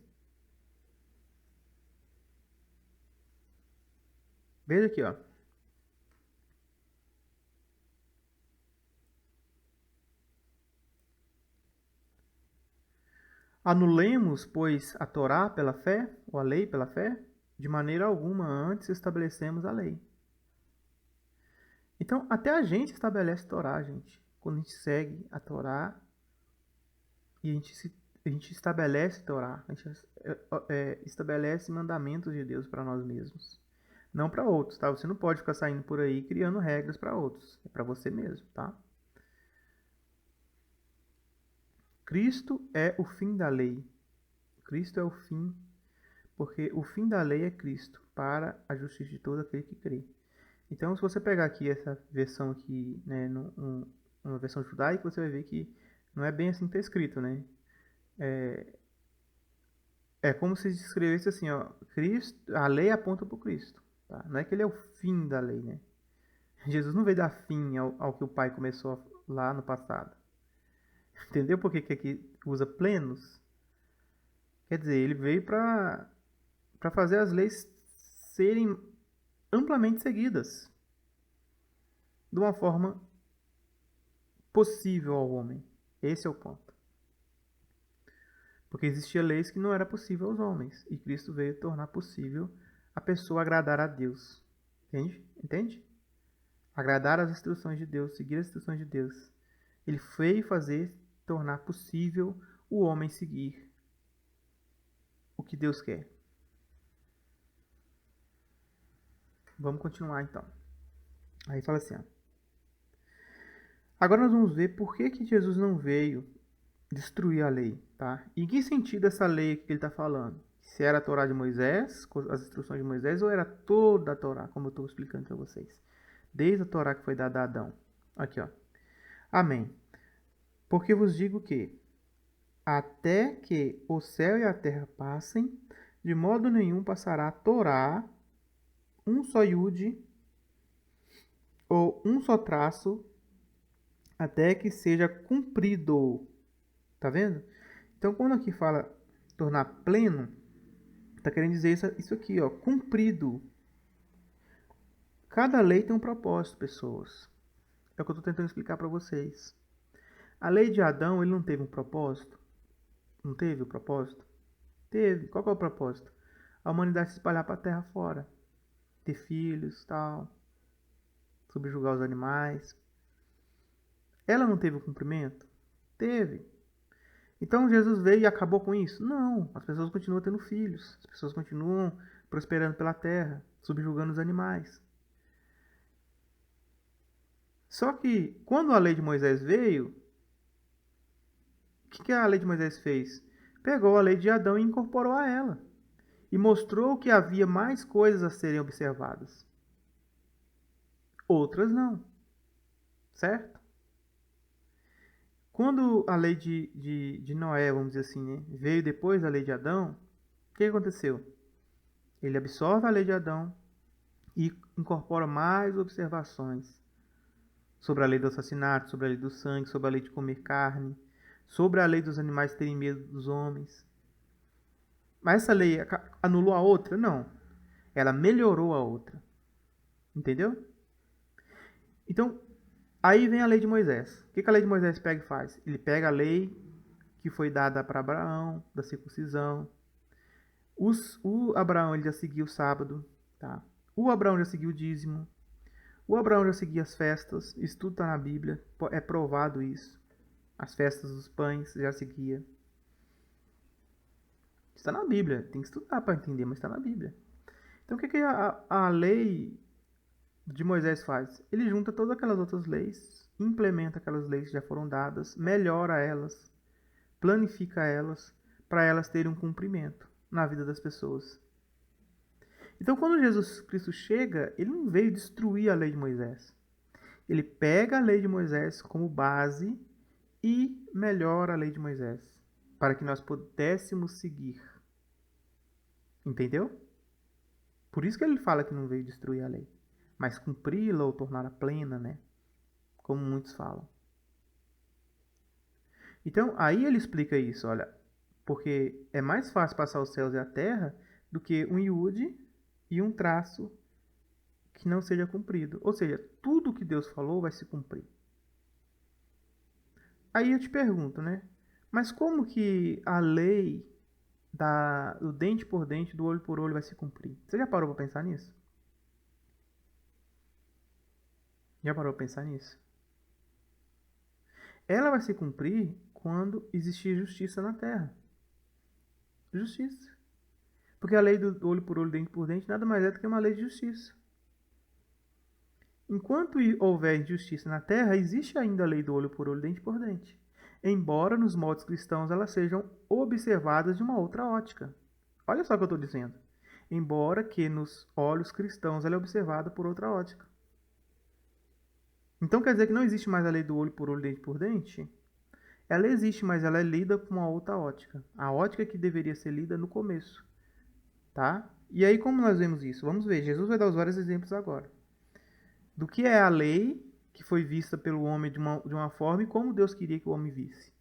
Veja aqui, ó. Anulemos, pois, a Torá pela fé, ou a lei pela fé? De maneira alguma, antes estabelecemos a lei. Então, até a gente estabelece Torá, gente. Quando a gente segue a Torá e a gente estabelece Torá, a gente estabelece mandamentos de Deus para nós mesmos. Não para outros, tá? Você não pode ficar saindo por aí criando regras para outros. É para você mesmo, tá? Cristo é o fim da lei. Cristo é o fim, porque o fim da lei é Cristo, para a justiça de todo aquele que crê. Então, se você pegar aqui essa versão aqui, né, uma versão judaica, você vai ver que não é bem assim que está escrito, né? É como se escrevesse assim, ó, Cristo, a lei aponta para o Cristo, tá? Não é que ele é o fim da lei, né? Jesus não veio dar fim ao que o Pai começou lá no passado. Entendeu por que aqui usa plenos? Quer dizer, ele veio para fazer as leis serem amplamente seguidas de uma forma possível ao homem. Esse é o ponto. Porque existia leis que não era possível aos homens, e Cristo veio tornar possível a pessoa agradar a Deus. Entende? Entende? Agradar as instruções de Deus, seguir as instruções de Deus. Ele veio fazer, tornar possível o homem seguir o que Deus quer. Vamos continuar então. Aí fala assim, ó. Agora nós vamos ver por que Jesus não veio destruir a lei, tá? E em que sentido essa lei que ele está falando? Se era a Torá de Moisés, as instruções de Moisés, ou era toda a Torá, como eu estou explicando para vocês? Desde a Torá que foi dada a Adão. Aqui, ó. Amém. Porque vos digo que, até que o céu e a terra passem, de modo nenhum passará a Torá, um só iude, ou um só traço, até que seja cumprido. Tá vendo? Então, quando aqui fala tornar pleno, está querendo dizer isso aqui, ó, cumprido. Cada lei tem um propósito, pessoas. É o que eu estou tentando explicar para vocês. A lei de Adão, ele não teve um propósito? Não teve o propósito? Teve. Qual que é o propósito? A humanidade se espalhar para a terra fora. Ter filhos, tal. Subjugar os animais. Ela não teve o cumprimento? Teve. Então Jesus veio e acabou com isso? Não. As pessoas continuam tendo filhos. As pessoas continuam prosperando pela terra, subjugando os animais. Só que quando a lei de Moisés veio, o que a lei de Moisés fez? Pegou a lei de Adão e incorporou a ela. E mostrou que havia mais coisas a serem observadas. Outras não. Certo? Quando a lei de Noé, vamos dizer assim, né, veio depois da lei de Adão, o que aconteceu? Ele absorve a lei de Adão e incorpora mais observações sobre a lei do assassinato, sobre a lei do sangue, sobre a lei de comer carne, sobre a lei dos animais terem medo dos homens. Mas essa lei anulou a outra? Não. Ela melhorou a outra. Entendeu? Então, aí vem a lei de Moisés. O que a lei de Moisés pega e faz? Ele pega a lei que foi dada para Abraão, da circuncisão. O Abraão ele já seguia o sábado. Tá? O Abraão já seguia o dízimo. O Abraão já seguia as festas. Isso tudo está na Bíblia. É provado isso. As festas dos pães já seguia. Está na Bíblia. Tem que estudar para entender, mas está na Bíblia. Então o que a lei de Moisés faz? Ele junta todas aquelas outras leis, implementa aquelas leis que já foram dadas, melhora elas, planifica elas, para elas terem um cumprimento na vida das pessoas. Então quando Jesus Cristo chega, ele não veio destruir a lei de Moisés. Ele pega a lei de Moisés como base e melhora a lei de Moisés, para que nós pudéssemos seguir. Entendeu? Por isso que ele fala que não veio destruir a lei, mas cumpri-la ou torná-la plena, né? Como muitos falam. Então, aí ele explica isso, olha, porque é mais fácil passar os céus e a terra do que um iude e um traço que não seja cumprido. Ou seja, tudo que Deus falou vai se cumprir. Aí eu te pergunto, né? Mas como que a lei do dente por dente, do olho por olho vai se cumprir? Você já parou para pensar nisso? Já parou para pensar nisso? Ela vai se cumprir quando existir justiça na terra. Justiça. Porque a lei do olho por olho, dente por dente, nada mais é do que uma lei de justiça. Enquanto houver injustiça na terra, existe ainda a lei do olho por olho, dente por dente. Embora nos modos cristãos elas sejam observadas de uma outra ótica. Olha só o que eu estou dizendo. Embora que nos olhos cristãos ela é observada por outra ótica. Então quer dizer que não existe mais a lei do olho por olho, dente por dente? Ela existe, mas ela é lida por uma outra ótica. A ótica que deveria ser lida no começo. Tá? E aí como nós vemos isso? Vamos ver, Jesus vai dar os vários exemplos agora. Do que é a lei que foi vista pelo homem de uma forma e como Deus queria que o homem visse.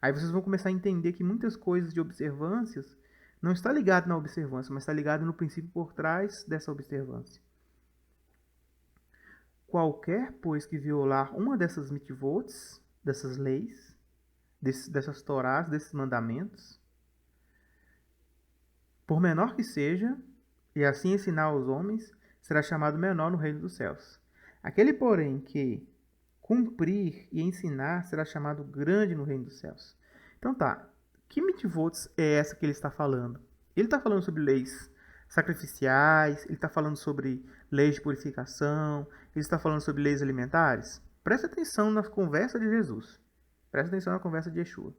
Aí vocês vão começar a entender que muitas coisas de observâncias não está ligado na observância, mas está ligado no princípio por trás dessa observância. Qualquer, pois, que violar uma dessas mitzvot, dessas leis, dessas torás, desses mandamentos, por menor que seja, e assim ensinar aos homens, será chamado menor no reino dos céus. Aquele, porém, que cumprir e ensinar será chamado grande no reino dos céus. Então tá, que mitzvot é essa que ele está falando? Ele está falando sobre leis sacrificiais, ele está falando sobre leis de purificação, ele está falando sobre leis alimentares? Presta atenção na conversa de Jesus. Presta atenção na conversa de Yeshua.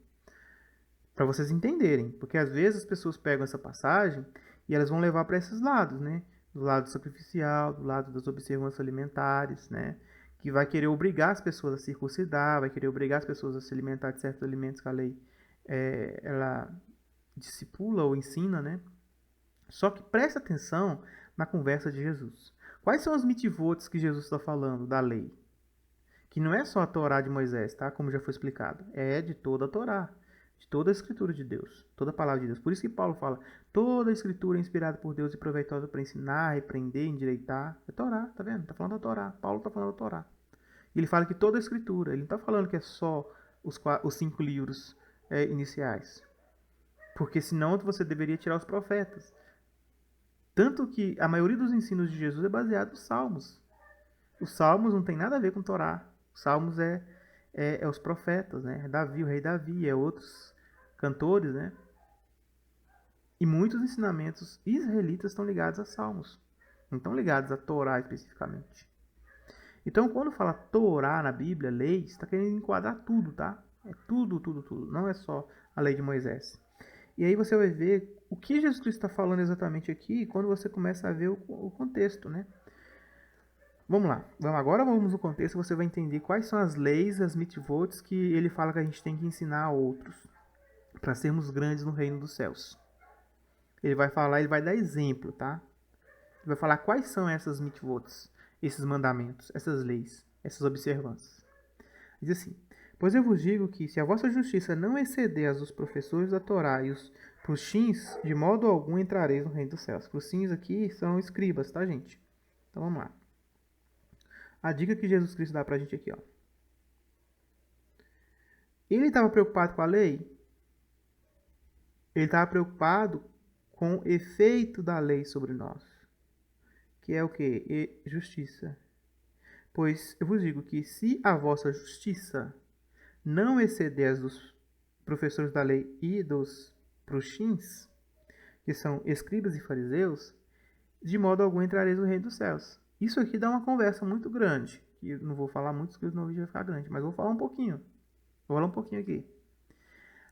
Para vocês entenderem, porque às vezes as pessoas pegam essa passagem e elas vão levar para esses lados, né? Do lado sacrificial, do lado das observâncias alimentares, né? Que vai querer obrigar as pessoas a circuncidar, vai querer obrigar as pessoas a se alimentar de certos alimentos que a lei ela discipula ou ensina, né? Só que presta atenção na conversa de Jesus. Quais são os mitzvot que Jesus está falando da lei? Que não é só a Torá de Moisés, tá? Como já foi explicado. É de toda a Torá, de toda a escritura de Deus, toda a palavra de Deus. Por isso que Paulo fala, toda a escritura é inspirada por Deus e proveitosa para ensinar, repreender, endireitar. É Torá, tá vendo? Tá falando da Torá. Paulo tá falando da Torá. E ele fala que toda a escritura, ele não tá falando que é só os 5 livros iniciais. Porque senão você deveria tirar os profetas. Tanto que a maioria dos ensinos de Jesus é baseado nos Salmos. Os Salmos não tem nada a ver com Torá. Os Salmos é os profetas, né? Davi, o rei Davi, outros cantores, né? E muitos ensinamentos israelitas estão ligados a Salmos. Não estão ligados a Torá especificamente. Então, quando fala Torá na Bíblia, lei, está querendo enquadrar tudo, tá? É tudo, tudo, tudo. Não é só a lei de Moisés. E aí você vai ver o que Jesus Cristo está falando exatamente aqui quando você começa a ver o contexto, né? Vamos lá. Agora vamos no contexto, você vai entender quais são as leis, as mitzvot que ele fala que a gente tem que ensinar a outros para sermos grandes no reino dos céus. Ele vai falar, ele vai dar exemplo, tá? Ele vai falar quais são essas mitzvot, esses mandamentos, essas leis, essas observâncias. Diz assim: pois eu vos digo que, se a vossa justiça não exceder as dos professores da Torá e os prushins, de modo algum entrareis no reino dos céus. Prushins aqui são escribas, tá, gente? Então vamos lá. A dica que Jesus Cristo dá pra gente aqui, ó. Ele estava preocupado com a lei? Ele estava preocupado com o efeito da lei sobre nós. Que é o quê? Justiça. Pois eu vos digo que, se a vossa justiça não exceder as dos professores da lei e dos prushins, que são escribas e fariseus, de modo algum entrareis no reino dos céus. Isso aqui dá uma conversa muito grande, que eu não vou falar muito, porque senão o vídeo vai ficar grande, mas vou falar um pouquinho. Vou falar um pouquinho aqui.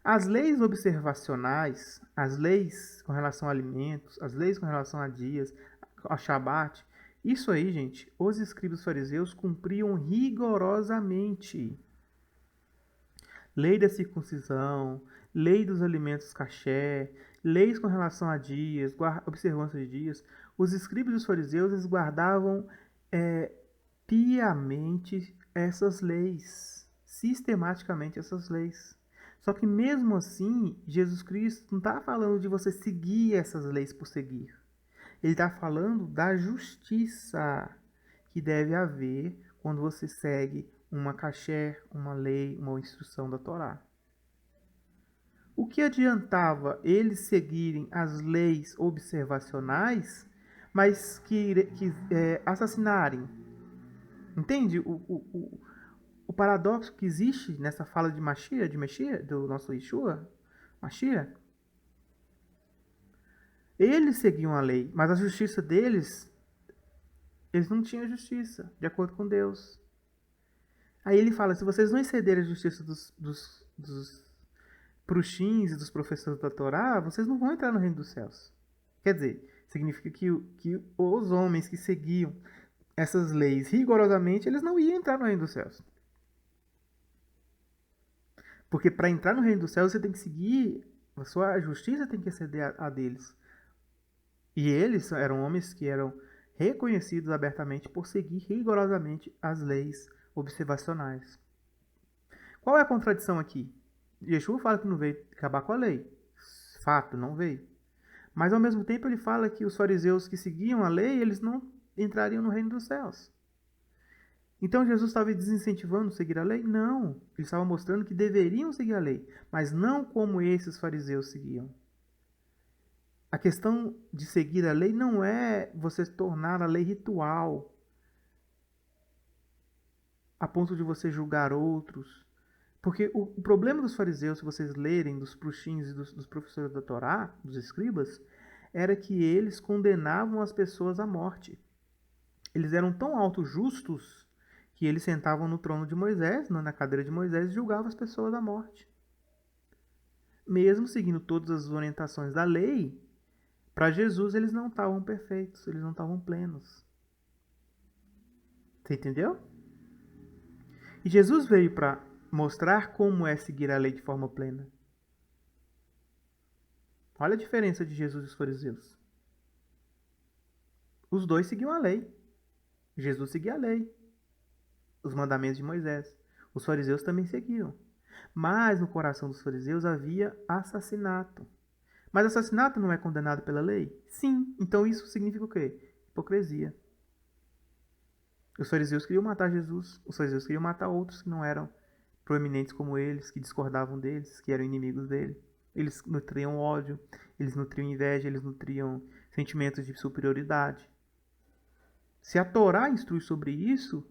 As leis observacionais, as leis com relação a alimentos, as leis com relação a dias, a Shabat, isso aí, gente, os escribas fariseus cumpriam rigorosamente. Lei da circuncisão, lei dos alimentos caché, leis com relação a dias, observância de dias. Os escribas e os fariseus eles guardavam piamente essas leis, sistematicamente essas leis. Só que mesmo assim, Jesus Cristo não está falando de você seguir essas leis por seguir. Ele está falando da justiça que deve haver quando você segue uma caché, uma lei, uma instrução da Torá. O que adiantava eles seguirem as leis observacionais, mas que assassinarem Entende o paradoxo que existe nessa fala de Mashiach, do nosso Yeshua? Mashiach? Eles seguiam a lei, mas a justiça deles, eles não tinham justiça, de acordo com Deus. Aí ele fala, se vocês não excederem a justiça dos pruxins e dos professores da Torá, vocês não vão entrar no reino dos céus. Quer dizer, significa que os homens que seguiam essas leis rigorosamente, eles não iam entrar no reino dos céus. Porque para entrar no reino dos céus, você tem que seguir, a sua justiça tem que exceder a deles. E eles eram homens que eram reconhecidos abertamente por seguir rigorosamente as leis observacionais. Qual é a contradição aqui? Yeshua fala que não veio acabar com a lei. Fato, não veio. Mas ao mesmo tempo ele fala que os fariseus que seguiam a lei, eles não entrariam no reino dos céus. Então Jesus estava desincentivando seguir a lei? Não. Ele estava mostrando que deveriam seguir a lei, mas não como esses fariseus seguiam. A questão de seguir a lei não é você tornar a lei ritual, a ponto de você julgar outros. Porque o problema dos fariseus, se vocês lerem, dos pruxins e dos professores da Torá, dos escribas, era que eles condenavam as pessoas à morte. Eles eram tão auto-justos que eles sentavam no trono de Moisés, na cadeira de Moisés, e julgavam as pessoas à morte. Mesmo seguindo todas as orientações da lei, para Jesus eles não estavam perfeitos, eles não estavam plenos. Você entendeu? E Jesus veio para mostrar como é seguir a lei de forma plena. Olha a diferença de Jesus e os fariseus. Os dois seguiam a lei. Jesus seguia a lei, os mandamentos de Moisés. Os fariseus também seguiam. Mas no coração dos fariseus havia assassinato. Mas assassinato não é condenado pela lei? Sim. Então isso significa o quê? Hipocrisia. Os fariseus queriam matar Jesus. Os fariseus queriam matar outros que não eram proeminentes como eles, que discordavam deles, que eram inimigos dele. Eles nutriam ódio, eles nutriam inveja, eles nutriam sentimentos de superioridade. Se a Torá instrui sobre isso,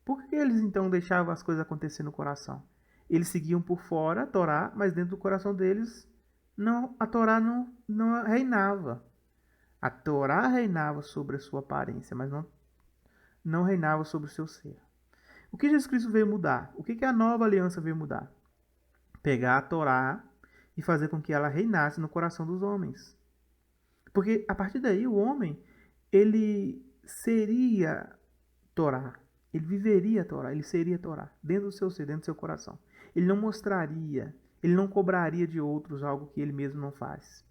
por que eles então deixavam as coisas acontecer no coração? Eles seguiam por fora a Torá, mas dentro do coração deles a Torá não reinava. A Torá reinava sobre a sua aparência, mas não reinava sobre o seu ser. O que Jesus Cristo veio mudar? O que a nova aliança veio mudar? Pegar a Torá e fazer com que ela reinasse no coração dos homens. Porque a partir daí o homem, ele seria Torá. Ele viveria a Torá, ele seria a Torá, dentro do seu ser, dentro do seu coração. Ele não mostraria, ele não cobraria de outros algo que ele mesmo não faz.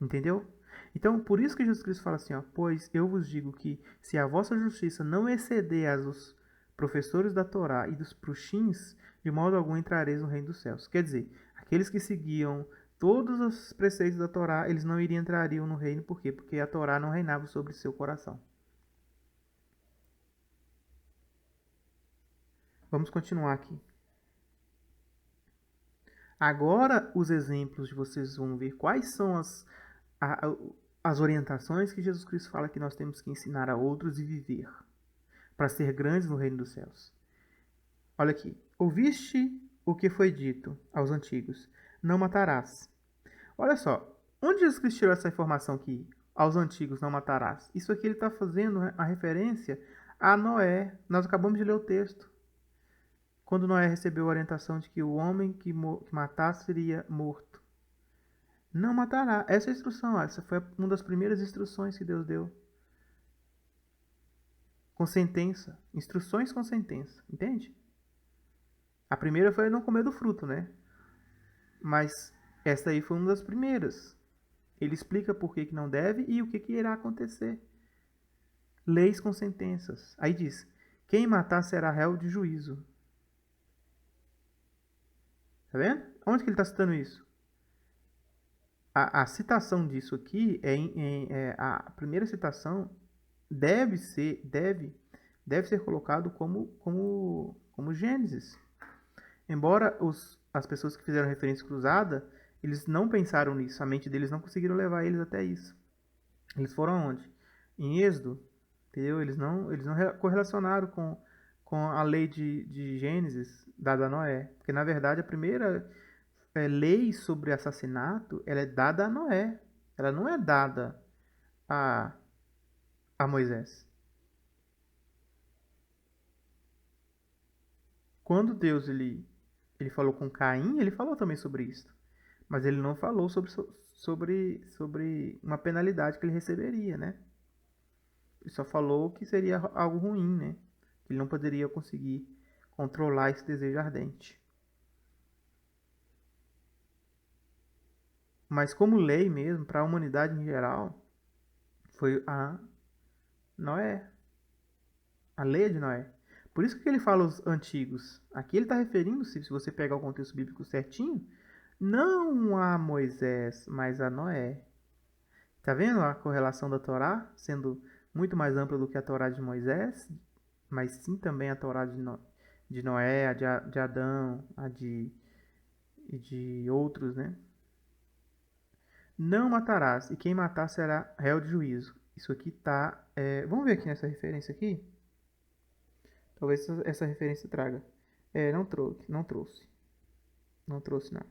Entendeu? Então, por isso que Jesus Cristo fala assim, ó, pois eu vos digo que se a vossa justiça não exceder as dos professores da Torá e dos pruxins, de modo algum entrareis no reino dos céus. Quer dizer, aqueles que seguiam todos os preceitos da Torá, eles não entrariam no reino, por quê? Porque a Torá não reinava sobre seu coração. Vamos continuar aqui. Agora, os exemplos de vocês vão ver quais são as orientações que Jesus Cristo fala que nós temos que ensinar a outros e viver para ser grandes no reino dos céus. Olha aqui. Ouviste o que foi dito aos antigos: não matarás. Olha só. Onde Jesus Cristo tirou essa informação aqui? Aos antigos não matarás. Isso aqui ele está fazendo a referência a Noé. Nós acabamos de ler o texto. Quando Noé recebeu a orientação de que o homem que matasse seria morto. Não matará. Essa é a instrução. Essa foi uma das primeiras instruções que Deus deu. Com sentença. Instruções com sentença. Entende? A primeira foi não comer do fruto, né? Mas essa aí foi uma das primeiras. Ele explica por que não deve e o que irá acontecer. Leis com sentenças. Aí diz: quem matar será réu de juízo. Tá vendo? Onde que ele está citando isso? A citação disso aqui a primeira citação deve ser colocado como Gênesis. Embora as pessoas que fizeram referência cruzada, eles não pensaram nisso, a mente deles não conseguiram levar eles até isso. Eles foram aonde? Em Êxodo, entendeu? Eles não correlacionaram com a lei de Gênesis dada a Noé. Porque, na verdade, a primeira lei sobre assassinato, ela é dada a Noé. Ela não é dada a, a Moisés. Quando Deus ele falou com Caim, ele falou também sobre isso. Mas ele não falou sobre uma penalidade que ele receberia, né? Ele só falou que seria algo ruim, né? Ele não poderia conseguir controlar esse desejo ardente. Mas como lei mesmo, para a humanidade em geral, foi a Noé. A lei de Noé. Por isso que ele fala os antigos. Aqui ele está referindo-se, se você pegar o contexto bíblico certinho, não a Moisés, mas a Noé. Tá vendo a correlação da Torá sendo muito mais ampla do que a Torá de Moisés, mas sim também a Torá de Noé, a de Adão, e de outros, né? Não matarás, e quem matar será réu de juízo. Isso aqui tá. Vamos ver aqui nessa referência aqui? Talvez essa referência traga. Não trouxe. Não trouxe. Não trouxe, não.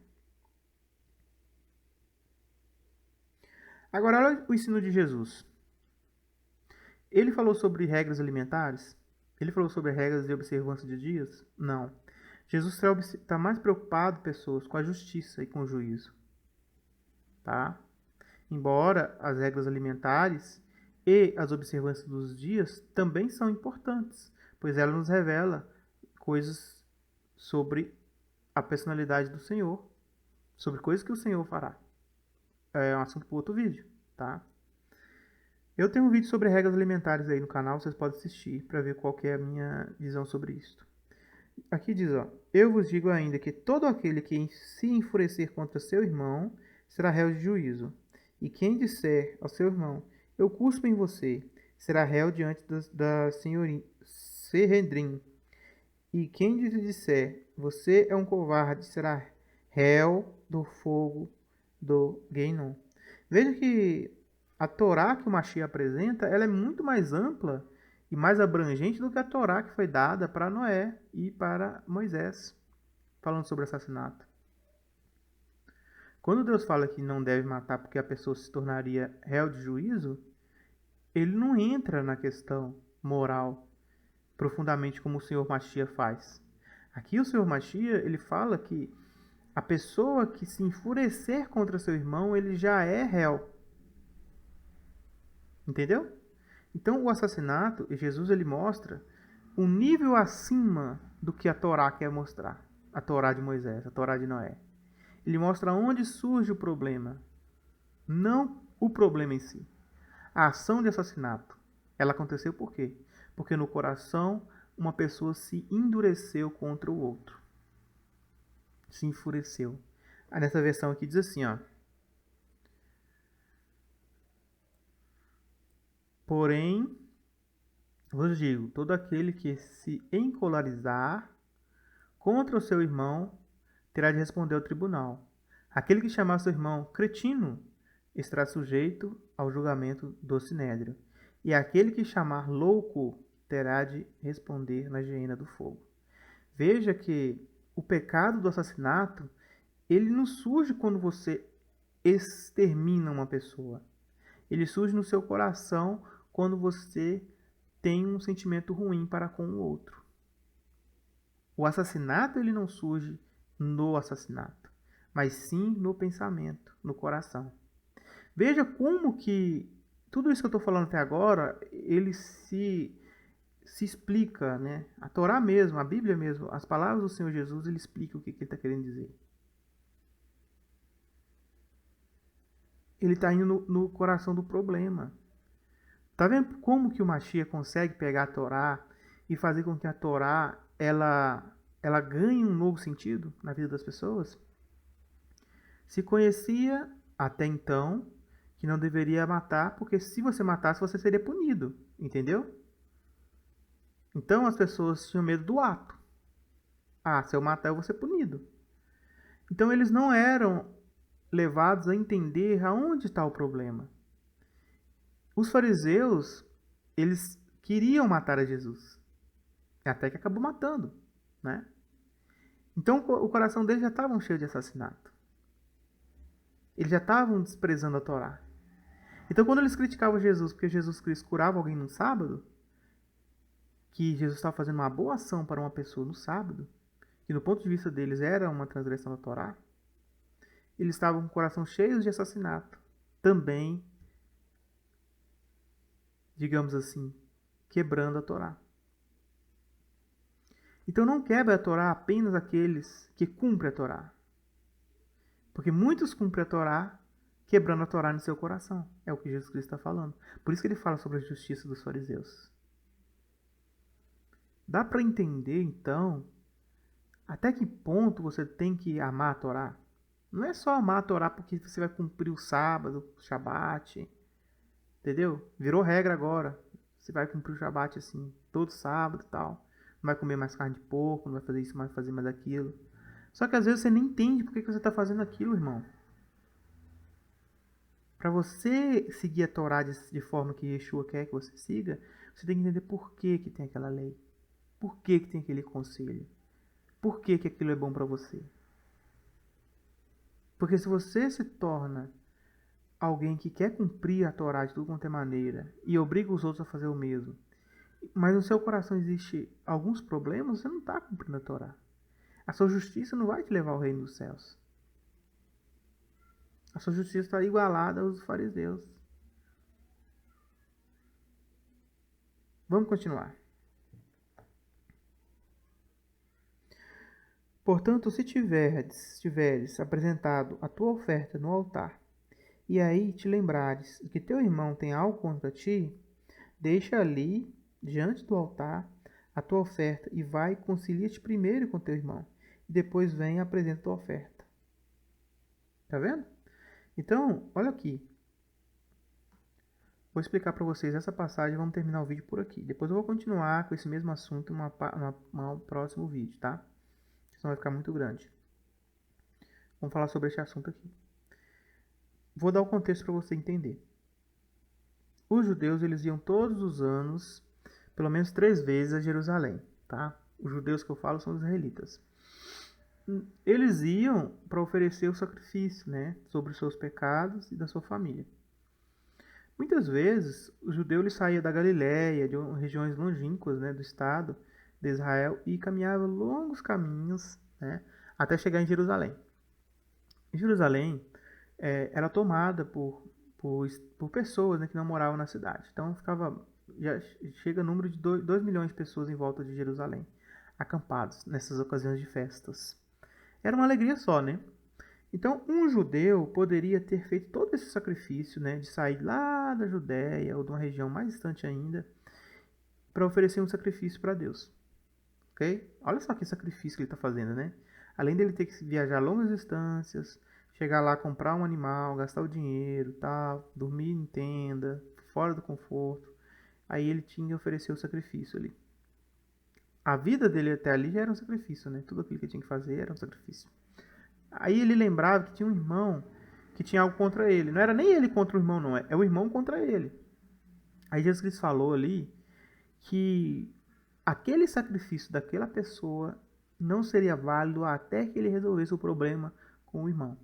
Agora, olha o ensino de Jesus. Ele falou sobre regras alimentares? Ele falou sobre regras de observância de dias? Não. Jesus está mais preocupado, pessoas, com a justiça e com o juízo. Tá? Embora as regras alimentares e as observâncias dos dias também são importantes, pois ela nos revela coisas sobre a personalidade do Senhor, sobre coisas que o Senhor fará. É um assunto para outro vídeo, tá? Eu tenho um vídeo sobre regras alimentares aí no canal, vocês podem assistir para ver qual que é a minha visão sobre isso. Aqui diz, ó, eu vos digo ainda que todo aquele que se enfurecer contra seu irmão será réu de juízo. E quem disser ao seu irmão, eu cuspo em você, será réu diante da Serredrim. E quem lhe disser, você é um covarde, será réu do fogo do Gueinom. Veja que a Torá que o Mashiach apresenta, ela é muito mais ampla e mais abrangente do que a Torá que foi dada para Noé e para Moisés, falando sobre assassinato. Quando Deus fala que não deve matar porque a pessoa se tornaria réu de juízo, ele não entra na questão moral profundamente como o Senhor Mashiach faz. Aqui o Senhor Mashiach, ele fala que a pessoa que se enfurecer contra seu irmão, ele já é réu. Entendeu? Então o assassinato, Jesus ele mostra um nível acima do que a Torá quer mostrar. A Torá de Moisés, a Torá de Noé. Ele mostra onde surge o problema, não o problema em si. A ação de assassinato, ela aconteceu por quê? Porque no coração uma pessoa se endureceu contra o outro. Se enfureceu. Aí nessa versão aqui diz assim, ó. Porém, vos digo, todo aquele que se encolarizar contra o seu irmão terá de responder ao tribunal. Aquele que chamar seu irmão cretino estará sujeito ao julgamento do sinédrio. E aquele que chamar louco terá de responder na hiena do fogo. Veja que o pecado do assassinato, ele não surge quando você extermina uma pessoa. Ele surge no seu coração quando você tem um sentimento ruim para com o outro. O assassinato ele não surge no assassinato, mas sim no pensamento, no coração. Veja como que tudo isso que eu estou falando até agora, ele se explica, né? A Torá mesmo, a Bíblia mesmo, as palavras do Senhor Jesus, ele explica o que ele está querendo dizer. Ele está indo no coração do problema. Tá vendo como que o Mashiach consegue pegar a Torá e fazer com que a Torá ela ganhe um novo sentido na vida das pessoas? Se conhecia até então que não deveria matar, porque se você matasse você seria punido, entendeu? Então as pessoas tinham medo do ato. Se eu matar eu vou ser punido. Então eles não eram levados a entender aonde está o problema. Os fariseus, eles queriam matar a Jesus. Até que acabou matando, né? Então o coração deles já estava cheio de assassinato. Eles já estavam desprezando a Torá. Então quando eles criticavam Jesus porque Jesus Cristo curava alguém no sábado, que Jesus estava fazendo uma boa ação para uma pessoa no sábado, que no ponto de vista deles era uma transgressão da Torá, eles estavam com o coração cheio de assassinato. Também, digamos assim, quebrando a Torá. Então não quebra a Torá apenas aqueles que cumprem a Torá. Porque muitos cumprem a Torá quebrando a Torá no seu coração. É o que Jesus Cristo está falando. Por isso que ele fala sobre a justiça dos fariseus. Dá para entender, então, até que ponto você tem que amar a Torá? Não é só amar a Torá porque você vai cumprir o sábado, o Shabat, entendeu? Virou regra agora. Você vai cumprir o Shabat assim, todo sábado e tal. Não vai comer mais carne de porco, não vai fazer isso, não vai fazer mais aquilo. Só que às vezes você nem entende por que você está fazendo aquilo, irmão. Para você seguir a Torá de forma que Yeshua quer que você siga, você tem que entender por que tem aquela lei. Por que tem aquele conselho. Por que aquilo é bom para você. Porque se você se torna alguém que quer cumprir a Torá de tudo quanto é maneira e obriga os outros a fazer o mesmo, mas no seu coração existe alguns problemas, você não está cumprindo a Torá. A sua justiça não vai te levar ao reino dos céus. A sua justiça está igualada aos fariseus. Vamos continuar. Portanto, se tiveres apresentado a tua oferta no altar, e aí te lembrares que teu irmão tem algo contra ti, deixa ali, diante do altar, a tua oferta e vai e concilia-te primeiro com teu irmão, e depois vem e apresenta a tua oferta. Tá vendo? Então, olha aqui. Vou explicar para vocês essa passagem e vamos terminar o vídeo por aqui. Depois eu vou continuar com esse mesmo assunto em um próximo vídeo, tá? Senão vai ficar muito grande. Vamos falar sobre esse assunto aqui. Vou dar o contexto para você entender. Os judeus, eles iam todos os anos, pelo menos 3 vezes, a Jerusalém, tá? Os judeus que eu falo são os israelitas. Eles iam para oferecer o sacrifício, né? Sobre os seus pecados e da sua família. Muitas vezes, o judeu ele saía da Galiléia, de regiões longínquas, né, do estado de Israel, e caminhava longos caminhos, né, até chegar em Jerusalém. Jerusalém era tomada por pessoas, né, que não moravam na cidade. Então já chega o número de 2 milhões de pessoas em volta de Jerusalém, acampados nessas ocasiões de festas. Era uma alegria só, né? Então, um judeu poderia ter feito todo esse sacrifício, né, de sair lá da Judéia ou de uma região mais distante ainda para oferecer um sacrifício para Deus. Ok? Olha só que sacrifício que ele está fazendo, né? Além dele ter que viajar longas distâncias, chegar lá, comprar um animal, gastar o dinheiro, tal, dormir em tenda, fora do conforto, aí ele tinha que oferecer o sacrifício ali. A vida dele até ali já era um sacrifício, né? Tudo aquilo que ele tinha que fazer era um sacrifício. Aí ele lembrava que tinha um irmão que tinha algo contra ele. Não era nem ele contra o irmão, não. É o irmão contra ele. Aí Jesus Cristo falou ali que aquele sacrifício daquela pessoa não seria válido até que ele resolvesse o problema com o irmão.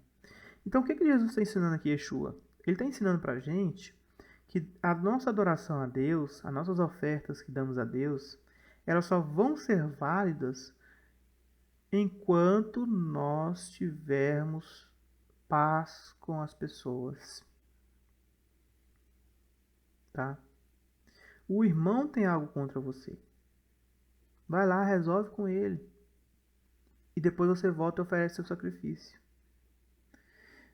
Então o que Jesus está ensinando aqui, Yeshua? Ele está ensinando para a gente que a nossa adoração a Deus, as nossas ofertas que damos a Deus, elas só vão ser válidas enquanto nós tivermos paz com as pessoas. Tá? O irmão tem algo contra você. Vai lá, resolve com ele. E depois você volta e oferece seu sacrifício.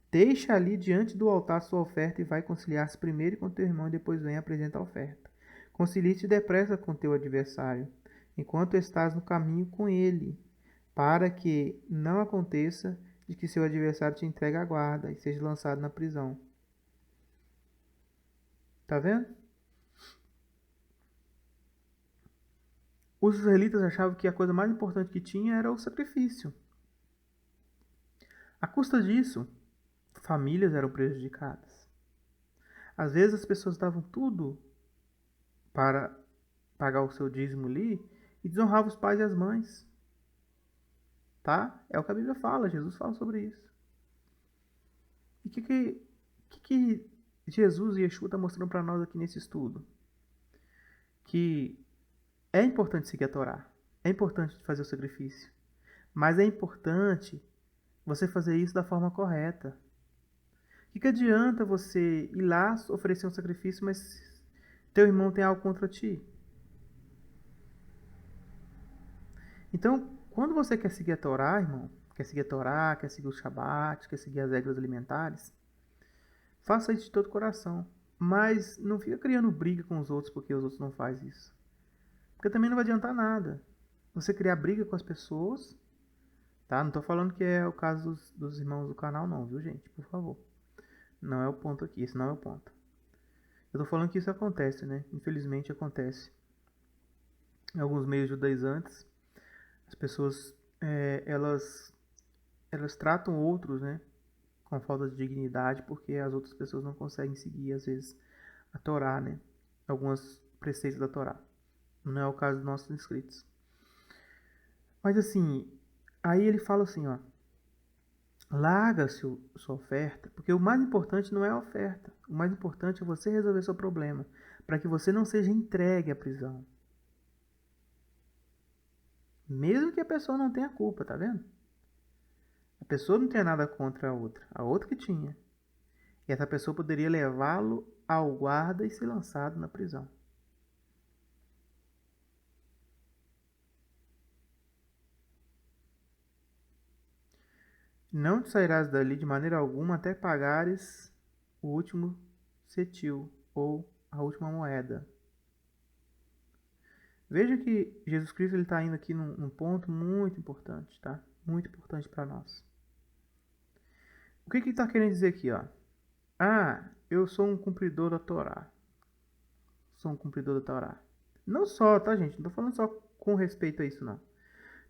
Deixa ali diante do altar sua oferta e vai conciliar-se primeiro com teu irmão e depois vem apresentar a oferta. Concilie-te depressa com teu adversário, enquanto estás no caminho com ele, para que não aconteça de que seu adversário te entregue à guarda e seja lançado na prisão. Tá vendo? Os israelitas achavam que a coisa mais importante que tinha era o sacrifício. À custa disso, famílias eram prejudicadas. Às vezes as pessoas davam tudo para pagar o seu dízimo ali e desonrava os pais e as mães. Tá? É o que a Bíblia fala, Jesus fala sobre isso. E o que Jesus e Yeshua está mostrando para nós aqui nesse estudo? Que é importante seguir a Torá, é importante fazer o sacrifício, mas é importante você fazer isso da forma correta. O que adianta você ir lá oferecer um sacrifício, mas teu irmão tem algo contra ti? Então, quando você quer seguir a Torá, irmão, quer seguir a Torá, quer seguir o Shabat, quer seguir as regras alimentares, faça isso de todo o coração. Mas não fica criando briga com os outros porque os outros não fazem isso. Porque também não vai adiantar nada. Você criar briga com as pessoas, tá? Não tô falando que é o caso dos irmãos do canal não, viu, gente? Por favor. Não é o ponto aqui, esse não é o ponto. Eu tô falando que isso acontece, né? Infelizmente acontece. Em alguns meios judaizantes, as pessoas, elas tratam outros, né? Com falta de dignidade, porque as outras pessoas não conseguem seguir, às vezes, a Torá, né? Alguns preceitos da Torá. Não é o caso dos nossos inscritos. Mas assim, aí ele fala assim, ó. Larga sua oferta, porque o mais importante não é a oferta. O mais importante é você resolver seu problema, para que você não seja entregue à prisão. Mesmo que a pessoa não tenha culpa, tá vendo? A pessoa não tinha nada contra a outra que tinha. E essa pessoa poderia levá-lo ao guarda e ser lançado na prisão. Não te sairás dali de maneira alguma até pagares o último cetil, ou a última moeda. Veja que Jesus Cristo está indo aqui num ponto muito importante, tá? Muito importante para nós. O que ele está querendo dizer aqui, ó? Ah, eu sou um cumpridor da Torá. Sou um cumpridor da Torá. Não só, tá, gente? Não tô falando só com respeito a isso, não.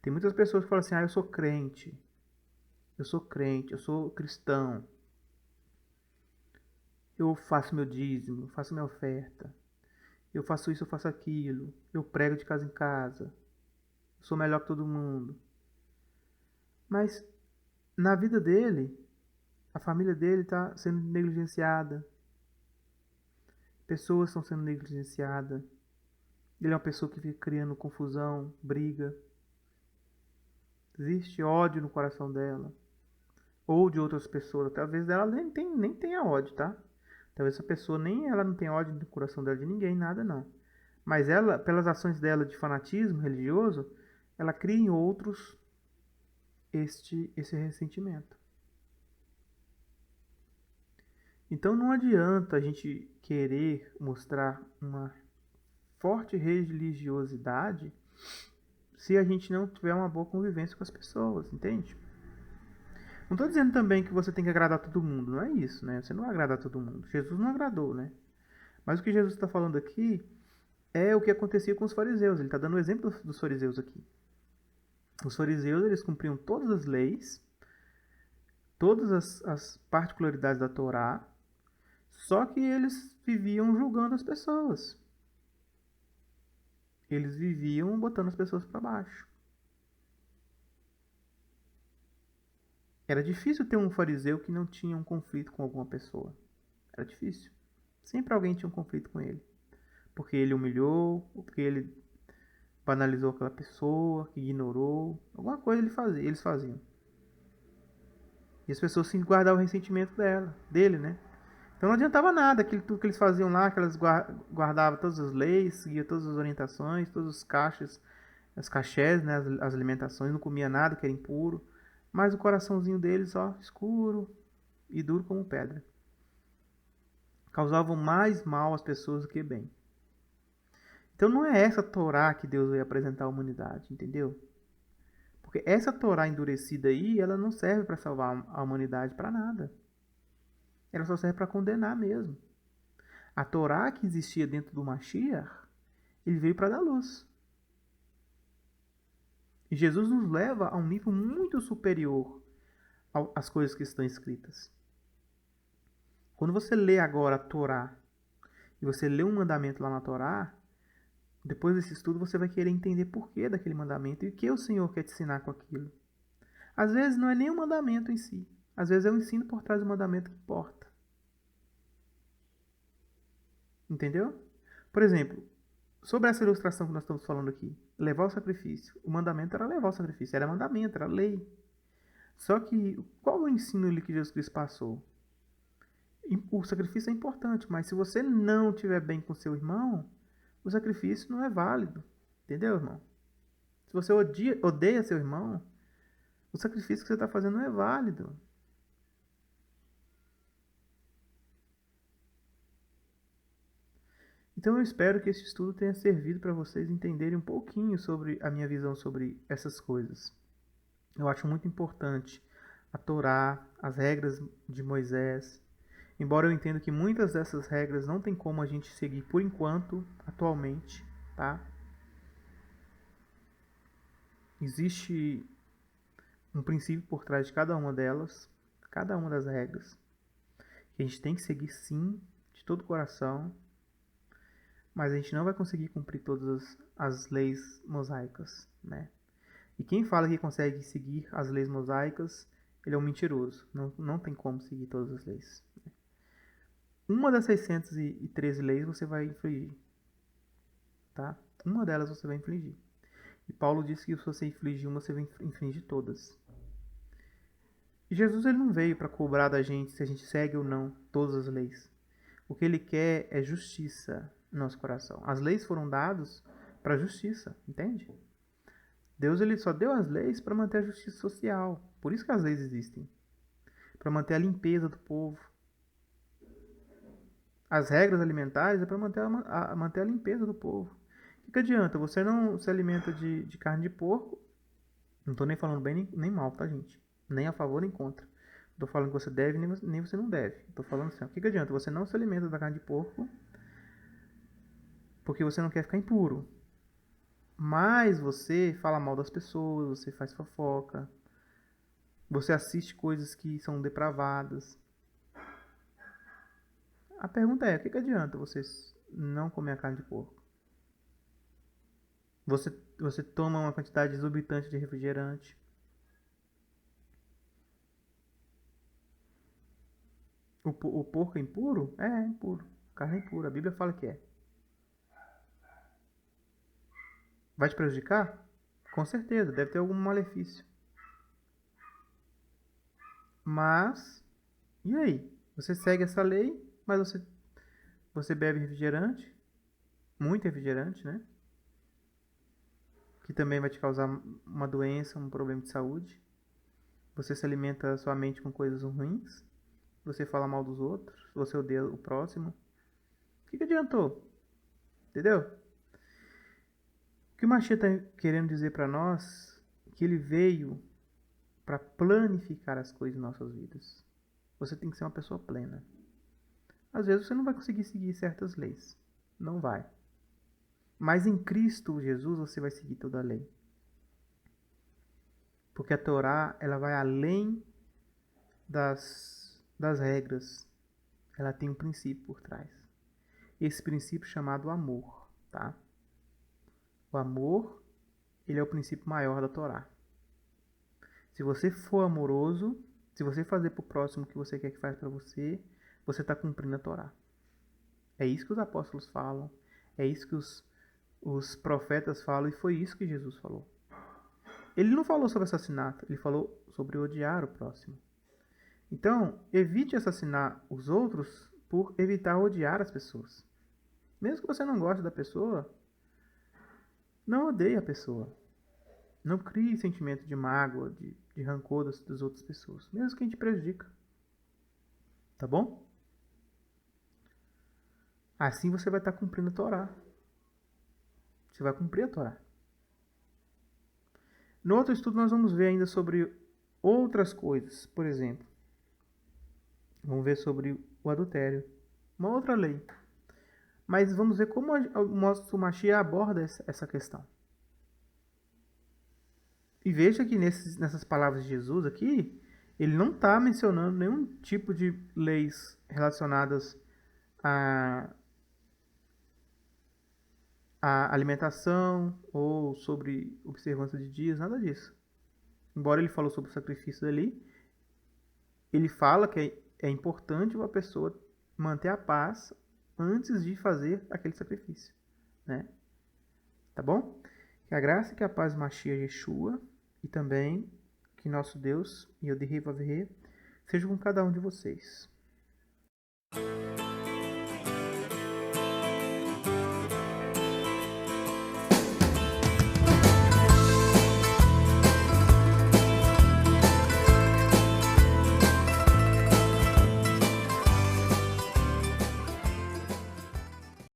Tem muitas pessoas que falam assim, eu sou crente. Eu sou crente, eu sou cristão. Eu faço meu dízimo, faço minha oferta. Eu faço isso, eu faço aquilo. Eu prego de casa em casa. Eu sou melhor que todo mundo. Mas na vida dele, a família dele está sendo negligenciada. Pessoas estão sendo negligenciadas. Ele é uma pessoa que fica criando confusão, briga. Existe ódio no coração dela. Ou de outras pessoas. Talvez ela nem tenha ódio, tá? Talvez essa pessoa ela não tenha ódio no coração dela de ninguém, nada não. Mas ela, pelas ações dela de fanatismo religioso, ela cria em outros esse ressentimento. Então não adianta a gente querer mostrar uma forte religiosidade se a gente não tiver uma boa convivência com as pessoas, entende? Não estou dizendo também que você tem que agradar todo mundo, não é isso, né? Você não vai agradar todo mundo. Jesus não agradou, né? Mas o que Jesus está falando aqui é o que acontecia com os fariseus. Ele está dando o exemplo dos fariseus aqui. Os fariseus, eles cumpriam todas as leis, todas as particularidades da Torá, só que eles viviam julgando as pessoas. Eles viviam botando as pessoas para baixo. Era difícil ter um fariseu que não tinha um conflito com alguma pessoa. Era difícil. Sempre alguém tinha um conflito com ele. Porque ele humilhou, porque ele banalizou aquela pessoa, que ignorou. Alguma coisa eles faziam. E as pessoas se guardavam o ressentimento dele, né? Então não adiantava nada, tudo que eles faziam lá, que elas guardavam todas as leis, seguiam todas as orientações, todos os caixas, as cachés, né, as alimentações, não comia nada que era impuro, mas o coraçãozinho deles, ó, escuro e duro como pedra. Causavam mais mal às pessoas do que bem. Então não é essa Torá que Deus veio apresentar à humanidade, entendeu? Porque essa Torá endurecida aí, ela não serve para salvar a humanidade para nada. Ela só serve para condenar mesmo. A Torá que existia dentro do Mashiach, ele veio para dar luz. E Jesus nos leva a um nível muito superior às coisas que estão escritas. Quando você lê agora a Torá, e você lê um mandamento lá na Torá, Depois desse estudo, você vai querer entender por que daquele mandamento e o que o Senhor quer te ensinar com aquilo. Às vezes não é nem o mandamento em si. Às vezes é o ensino por trás do mandamento que importa. Entendeu? Por exemplo, sobre essa ilustração que nós estamos falando aqui, levar o sacrifício. O mandamento era levar o sacrifício, era mandamento, era lei. Só que qual o ensino ali que Jesus Cristo passou? O sacrifício é importante, mas se você não estiver bem com seu irmão, o sacrifício não é válido. Entendeu, irmão? Se você odeia seu irmão, o sacrifício que você está fazendo não é válido. Então eu espero que esse estudo tenha servido para vocês entenderem um pouquinho sobre a minha visão sobre essas coisas. Eu acho muito importante a Torá, as regras de Moisés. Embora eu entenda que muitas dessas regras não tem como a gente seguir por enquanto, atualmente, tá? Existe um princípio por trás de cada uma delas, cada uma das regras, que a gente tem que seguir sim, de todo o coração, mas a gente não vai conseguir cumprir todas as leis mosaicas, né? E quem fala que consegue seguir as leis mosaicas, ele é um mentiroso. Não tem como seguir todas as leis. Uma das 613 leis você vai infringir, tá? Uma delas você vai infringir. E Paulo disse que se você infligir uma, você vai infringir todas. E Jesus ele não veio para cobrar da gente se a gente segue ou não todas as leis. O que ele quer é justiça no nosso coração. As leis foram dadas para justiça, entende? Deus ele só deu as leis para manter a justiça social. Por isso que as leis existem. Para manter a limpeza do povo. As regras alimentares é para manter a limpeza do povo. O que adianta? Você não se alimenta de carne de porco. Não estou nem falando bem nem mal, tá, gente? Nem a favor nem contra. Estou falando que você deve nem você não deve. Estou falando assim, o que adianta? Você não se alimenta da carne de porco porque você não quer ficar impuro. Mas você fala mal das pessoas, você faz fofoca, você assiste coisas que são depravadas. A pergunta é, o que adianta você não comer a carne de porco? Você toma uma quantidade exorbitante de refrigerante. O porco é impuro? É impuro. A carne é impura. A Bíblia fala que é. Vai te prejudicar? Com certeza, deve ter algum malefício. Mas, e aí? Você segue essa lei, mas você bebe refrigerante, muito refrigerante, né? Que também vai te causar uma doença, um problema de saúde. Você se alimenta sua mente com coisas ruins. Você fala mal dos outros. Você odeia o próximo. O que adiantou? Entendeu? O que o Mashiach está querendo dizer para nós é que ele veio para planificar as coisas em nossas vidas. Você tem que ser uma pessoa plena. Às vezes você não vai conseguir seguir certas leis. Não vai. Mas em Cristo Jesus você vai seguir toda a lei. Porque a Torá ela vai além das regras. Ela tem um princípio por trás. Esse princípio é chamado amor, tá? O amor, ele é o princípio maior da Torá. Se você for amoroso, se você fazer para o próximo o que você quer que faça para você, você está cumprindo a Torá. É isso que os apóstolos falam, é isso que os profetas falam, e foi isso que Jesus falou. Ele não falou sobre assassinato, ele falou sobre odiar o próximo. Então, evite assassinar os outros por evitar odiar as pessoas. Mesmo que você não goste da pessoa, não odeie a pessoa. Não crie sentimento de mágoa, de rancor das outras pessoas, mesmo que a gente prejudica. Tá bom? Assim você vai estar cumprindo a Torá. Você vai cumprir a Torá. No outro estudo nós vamos ver ainda sobre outras coisas. Por exemplo, vamos ver sobre o adultério. Uma outra lei. Mas vamos ver como o Mashiach aborda essa questão. E veja que nessas palavras de Jesus aqui, ele não está mencionando nenhum tipo de leis relacionadas a alimentação ou sobre observância de dias, nada disso. Embora ele falou sobre o sacrifício ali, ele fala que é importante uma pessoa manter a paz antes de fazer aquele sacrifício, né? Tá bom? Que a graça e que a paz de Mashiach Yeshua e também que nosso Deus e o de Riva seja com cada um de vocês.